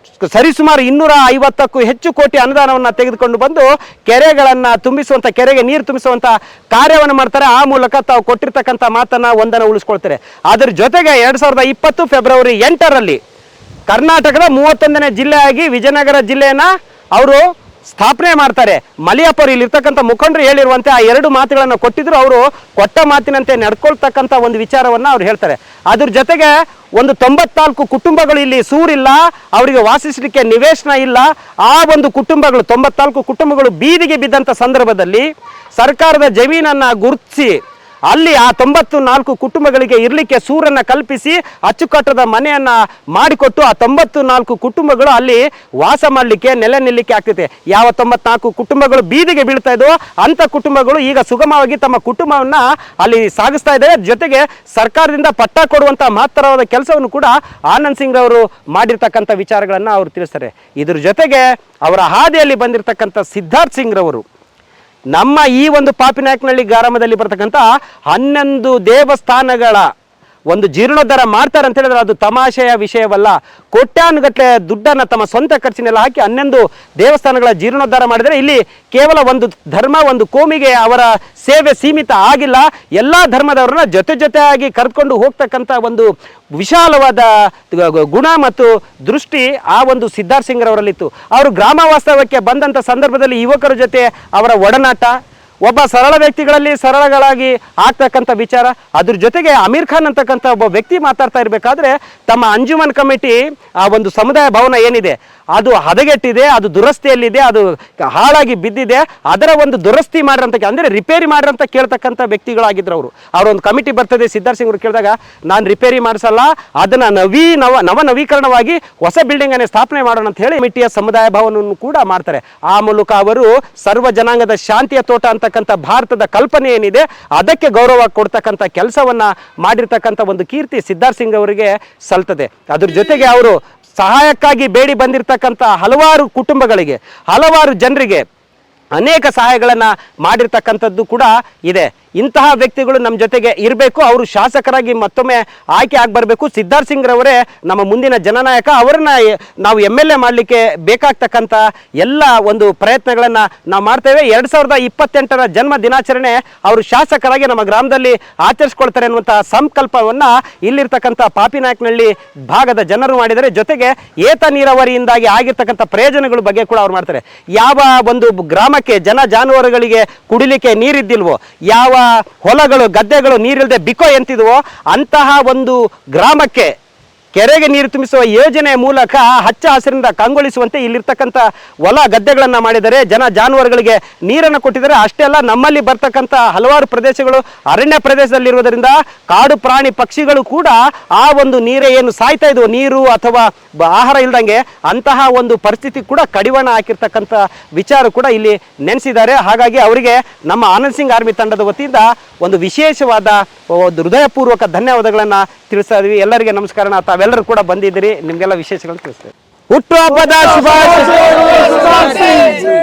ಸರಿಸುಮಾರು 250ಕ್ಕೂ ಹೆಚ್ಚು ಕೋಟಿ ಅನುದಾನವನ್ನು ತೆಗೆದುಕೊಂಡು ಬಂದು ಕೆರೆಗಳನ್ನು ತುಂಬಿಸುವಂಥ, ಕೆರೆಗೆ ನೀರು ತುಂಬಿಸುವಂಥ ಕಾರ್ಯವನ್ನು ಮಾಡ್ತಾರೆ. ಆ ಮೂಲಕ ತಾವು ಕೊಟ್ಟಿರ್ತಕ್ಕಂಥ ಮಾತನ್ನು ಒಂದನ್ನು ಉಳಿಸ್ಕೊಳ್ತಾರೆ. ಅದರ ಜೊತೆಗೆ 2020 ಫೆಬ್ರವರಿ 8ರಲ್ಲಿ ಕರ್ನಾಟಕದ 31ನೇ ಜಿಲ್ಲೆಯಾಗಿ ವಿಜಯನಗರ ಜಿಲ್ಲೆಯನ್ನು ಅವರು ಸ್ಥಾಪನೆ ಮಾಡ್ತಾರೆ. ಮಲಿಯಪ್ಪ ಅವರು ಇಲ್ಲಿರ್ತಕ್ಕಂಥ ಮುಖಂಡರು ಹೇಳಿರುವಂತೆ ಆ 2 ಮಾತುಗಳನ್ನು ಕೊಟ್ಟಿದ್ರು. ಅವರು ಕೊಟ್ಟ ಮಾತಿನಂತೆ ನಡ್ಕೊಳ್ತಕ್ಕಂಥ ಒಂದು ವಿಚಾರವನ್ನು ಅವ್ರು ಹೇಳ್ತಾರೆ. ಅದ್ರ ಜೊತೆಗೆ ಒಂದು 94 ಕುಟುಂಬಗಳು ಇಲ್ಲಿ ಸೂರಿಲ್ಲ, ಅವರಿಗೆ ವಾಸಿಸಲಿಕ್ಕೆ ನಿವೇಶನ ಇಲ್ಲ. ಆ ಒಂದು ಕುಟುಂಬಗಳು 94 ಕುಟುಂಬಗಳು ಬೀದಿಗೆ ಬಿದ್ದಂಥ ಸಂದರ್ಭದಲ್ಲಿ ಸರ್ಕಾರದ ಜಮೀನನ್ನು ಗುರುತಿಸಿ ಅಲ್ಲಿ ಆ 94 ಕುಟುಂಬಗಳಿಗೆ ಇರಲಿಕ್ಕೆ ಸೂರನ್ನು ಕಲ್ಪಿಸಿ ಅಚ್ಚುಕಟ್ಟದ ಮನೆಯನ್ನು ಮಾಡಿಕೊಟ್ಟು ಆ 94 ಕುಟುಂಬಗಳು ಅಲ್ಲಿ ವಾಸ ಮಾಡಲಿಕ್ಕೆ, ನೆಲೆ ನಿಲ್ಲಲಿಕ್ಕೆ ಆಗ್ತೈತೆ. ಯಾವ 94 ಕುಟುಂಬಗಳು ಬೀದಿಗೆ ಬೀಳ್ತಾ ಇದ್ದೋ ಅಂಥ ಕುಟುಂಬಗಳು ಈಗ ಸುಗಮವಾಗಿ ತಮ್ಮ ಕುಟುಂಬವನ್ನು ಅಲ್ಲಿ ಸಾಗಿಸ್ತಾ ಇದ್ದಾರೆ. ಜೊತೆಗೆ ಸರ್ಕಾರದಿಂದ ಪಟ್ಟ ಕೊಡುವಂಥ ಮಹತ್ತರವಾದ ಕೆಲಸವನ್ನು ಕೂಡ ಆನಂದ್ ಸಿಂಗ್ ಅವರು ಮಾಡಿರ್ತಕ್ಕಂಥ ವಿಚಾರಗಳನ್ನು ಅವರು ತಿಳಿಸ್ತಾರೆ. ಇದ್ರ ಜೊತೆಗೆ ಅವರ ಹಾದಿಯಲ್ಲಿ ಬಂದಿರತಕ್ಕಂಥ ಸಿದ್ಧಾರ್ಥ್ ಸಿಂಗ್ ರವರು ನಮ್ಮ ಈ ಒಂದು ಪಾಪಿನಾಯಕನಹಳ್ಳಿ ಗ್ರಾಮದಲ್ಲಿ ಬರ್ತಕ್ಕಂಥ 11 ದೇವಸ್ಥಾನಗಳ ಒಂದು ಜೀರ್ಣೋದ್ಧಾರ ಮಾಡ್ತಾರೆ ಅಂತ ಹೇಳಿದ್ರೆ ಅದು ತಮಾಷೆಯ ವಿಷಯವಲ್ಲ. ಕೋಟ್ಯಾನುಗಟ್ಟಲೆ ದುಡ್ಡನ್ನು ತಮ್ಮ ಸ್ವಂತ ಖರ್ಚಿನೆಲ್ಲ ಹಾಕಿ 11 ದೇವಸ್ಥಾನಗಳ ಜೀರ್ಣೋದ್ಧಾರ ಮಾಡಿದರೆ ಇಲ್ಲಿ ಕೇವಲ ಒಂದು ಧರ್ಮ, ಒಂದು ಕೋಮಿಗೆ ಅವರ ಸೇವೆ ಸೀಮಿತ ಆಗಿಲ್ಲ. ಎಲ್ಲ ಧರ್ಮದವರನ್ನ ಜೊತೆಯಾಗಿ ಕರೆದುಕೊಂಡು ಹೋಗ್ತಕ್ಕಂಥ ಒಂದು ವಿಶಾಲವಾದ ಗುಣ ಮತ್ತು ದೃಷ್ಟಿ ಆ ಒಂದು ಸಿದ್ಧಾರ್ಥ್ ಸಿಂಗ್ ಅವರಲ್ಲಿತ್ತು. ಅವರು ಗ್ರಾಮ ವಾಸ್ತವ್ಯಕ್ಕೆ ಬಂದಂಥ ಸಂದರ್ಭದಲ್ಲಿ ಯುವಕರ ಜೊತೆ ಅವರ ಒಡನಾಟ, ಒಬ್ಬ ಸರಳ ವ್ಯಕ್ತಿಗಳಲ್ಲಿ ಸರಳಗಳಾಗಿ ಆಗ್ತಕ್ಕಂಥ ವಿಚಾರ. ಅದ್ರ ಜೊತೆಗೆ ಅಮೀರ್ ಖಾನ್ ಅಂತಕ್ಕಂಥ ಒಬ್ಬ ವ್ಯಕ್ತಿ ಮಾತಾಡ್ತಾ ಇರಬೇಕಾದ್ರೆ ತಮ್ಮ ಅಂಜುಮನ್ ಕಮಿಟಿ ಆ ಒಂದು ಸಮುದಾಯ ಭವನ ಏನಿದೆ ಅದು ಹದಗೆಟ್ಟಿದೆ, ಅದು ದುರಸ್ತಿಯಲ್ಲಿದೆ, ಅದು ಹಾಳಾಗಿ ಬಿದ್ದಿದೆ, ಅದರ ಒಂದು ದುರಸ್ತಿ ಮಾಡಿರಂತ ಅಂದರೆ ರಿಪೇರಿ ಮಾಡಿರಂತ ಕೇಳ್ತಕ್ಕಂಥ ವ್ಯಕ್ತಿಗಳಾಗಿದ್ರು ಅವರು. ಅವರೊಂದು ಕಮಿಟಿ ಬರ್ತದೆ, ಸಿದ್ಧಾರ್ಥ್ ಸಿಂಗ್ ಅವರು ಕೇಳಿದಾಗ ನಾನು ರಿಪೇರಿ ಮಾಡಿಸಲ್ಲ, ಅದನ್ನು ನವೀಕರಣವಾಗಿ ಹೊಸ ಬಿಲ್ಡಿಂಗನ್ನೇ ಸ್ಥಾಪನೆ ಮಾಡೋಣ ಅಂತ ಹೇಳಿ ಕಮಿಟಿಯ ಸಮುದಾಯ ಭವನವನ್ನು ಕೂಡ ಮಾಡ್ತಾರೆ. ಆ ಮೂಲಕ ಅವರು ಸರ್ವ ಜನಾಂಗದ ಶಾಂತಿಯ ತೋಟ ಅಂತಕ್ಕಂಥ ಭಾರತದ ಕಲ್ಪನೆ ಏನಿದೆ ಅದಕ್ಕೆ ಗೌರವ ಕೊಡ್ತಕ್ಕಂಥ ಕೆಲಸವನ್ನ ಮಾಡಿರ್ತಕ್ಕಂಥ ಒಂದು ಕೀರ್ತಿ ಸಿದ್ಧಾರ್ಥ್ ಸಿಂಗ್ ಅವರಿಗೆ ಸಲ್ತದೆ. ಅದ್ರ ಜೊತೆಗೆ ಅವರು ಸಹಾಯಕ್ಕಾಗಿ ಬೇಡಿ ಬಂದಿರತಕ್ಕಂಥ ಹಲವಾರು ಕುಟುಂಬಗಳಿಗೆ, ಹಲವಾರು ಜನರಿಗೆ ಅನೇಕ ಸಹಾಯಗಳನ್ನು ಮಾಡಿರ್ತಕ್ಕಂಥದ್ದು ಕೂಡ ಇದೆ. ಇಂತಹ ವ್ಯಕ್ತಿಗಳು ನಮ್ಮ ಜೊತೆಗೆ ಇರಬೇಕು. ಅವರು ಶಾಸಕರಾಗಿ ಮತ್ತೊಮ್ಮೆ ಆಯ್ಕೆ ಆಗಿ ಬರಬೇಕು. ಸಿದ್ಧಾರ್ಥ ಸಿಂಗ್ ರವರೇ ನಮ್ಮ ಮುಂದಿನ ಜನನಾಯಕ. ಅವರನ್ನ ನಾವು MLA ಮಾಡಲಿಕ್ಕೆ ಬೇಕಾಗ್ತಕ್ಕಂಥ ಎಲ್ಲ ಒಂದು ಪ್ರಯತ್ನಗಳನ್ನು ನಾವು ಮಾಡ್ತೇವೆ. 2028ರ ಜನ್ಮ ದಿನಾಚರಣೆ ಅವರು ಶಾಸಕರಾಗಿ ನಮ್ಮ ಗ್ರಾಮದಲ್ಲಿ ಆಚರಿಸ್ಕೊಳ್ತಾರೆ ಅನ್ನುವಂಥ ಸಂಕಲ್ಪವನ್ನು ಇಲ್ಲಿರ್ತಕ್ಕಂಥ ಪಾಪಿನಾಯಕನಹಳ್ಳಿ ಭಾಗದ ಜನರು ಮಾಡಿದರೆ. ಜೊತೆಗೆ ಏತ ನೀರಾವರಿಯಿಂದಾಗಿ ಆಗಿರ್ತಕ್ಕಂಥ ಪ್ರಯೋಜನಗಳ ಬಗ್ಗೆ ಕೂಡ ಅವ್ರು ಮಾಡ್ತಾರೆ. ಯಾವ ಒಂದು ಗ್ರಾಮಕ್ಕೆ ಜಾನುವಾರುಗಳಿಗೆ ಕುಡಿಲಿಕ್ಕೆ ನೀರಿದ್ದಿಲ್ವೋ, ಯಾವ ಹೊಲಗಳು ಗದ್ದೆಗಳು ನೀರಿಲ್ಲದೆ ಬಿಕೋ ಎಂತಿದ್ವೋ ಅಂತಹ ಒಂದು ಗ್ರಾಮಕ್ಕೆ ಕೆರೆಗೆ ನೀರು ತುಂಬಿಸುವ ಯೋಜನೆಯ ಮೂಲಕ ಹಚ್ಚ ಹಸಿರಿಂದ ಕಂಗೊಳಿಸುವಂತೆ ಇಲ್ಲಿರ್ತಕ್ಕಂಥ ಹೊಲ ಗದ್ದೆಗಳನ್ನು ಮಾಡಿದರೆ, ಜಾನುವಾರುಗಳಿಗೆ ನೀರನ್ನು ಕೊಟ್ಟಿದ್ದಾರೆ. ಅಷ್ಟೇ ಅಲ್ಲ, ನಮ್ಮಲ್ಲಿ ಬರ್ತಕ್ಕಂಥ ಹಲವಾರು ಪ್ರದೇಶಗಳು ಅರಣ್ಯ ಪ್ರದೇಶದಲ್ಲಿರುವುದರಿಂದ ಕಾಡು ಪ್ರಾಣಿ ಪಕ್ಷಿಗಳು ಕೂಡ ಆ ಒಂದು ನೀರೇ ಏನು ಸಾಯ್ತಾ ಇದ್ವು, ನೀರು ಅಥವಾ ಆಹಾರ ಇಲ್ದಂಗೆ, ಅಂತಹ ಒಂದು ಪರಿಸ್ಥಿತಿ ಕೂಡ ಕಡಿವಾಣ ಹಾಕಿರ್ತಕ್ಕಂಥ ವಿಚಾರ ಕೂಡ ಇಲ್ಲಿ ನೆನೆಸಿದ್ದಾರೆ. ಹಾಗಾಗಿ ಅವರಿಗೆ ನಮ್ಮ ಆನಂದ್ ಸಿಂಗ್ ಆರ್ಮಿ ತಂಡದ ವತಿಯಿಂದ ಒಂದು ವಿಶೇಷವಾದ ಒಂದು ಹೃದಯಪೂರ್ವಕ ಧನ್ಯವಾದಗಳನ್ನು ತಿಳಿಸ್ತಾ ಇದ್ವಿ. ಎಲ್ಲರಿಗೆ ನಮಸ್ಕಾರ. ತಾವೆಲ್ಲರೂ ಕೂಡ ಬಂದಿದ್ದೀರಿ, ನಿಮಗೆಲ್ಲ ವಿಶೇಷಗಳನ್ನು ತಿಳಿಸ್ತೇವೆ. ಹುಟ್ಟುಹಬ್ಬದ ಶುಭಾಶಯ.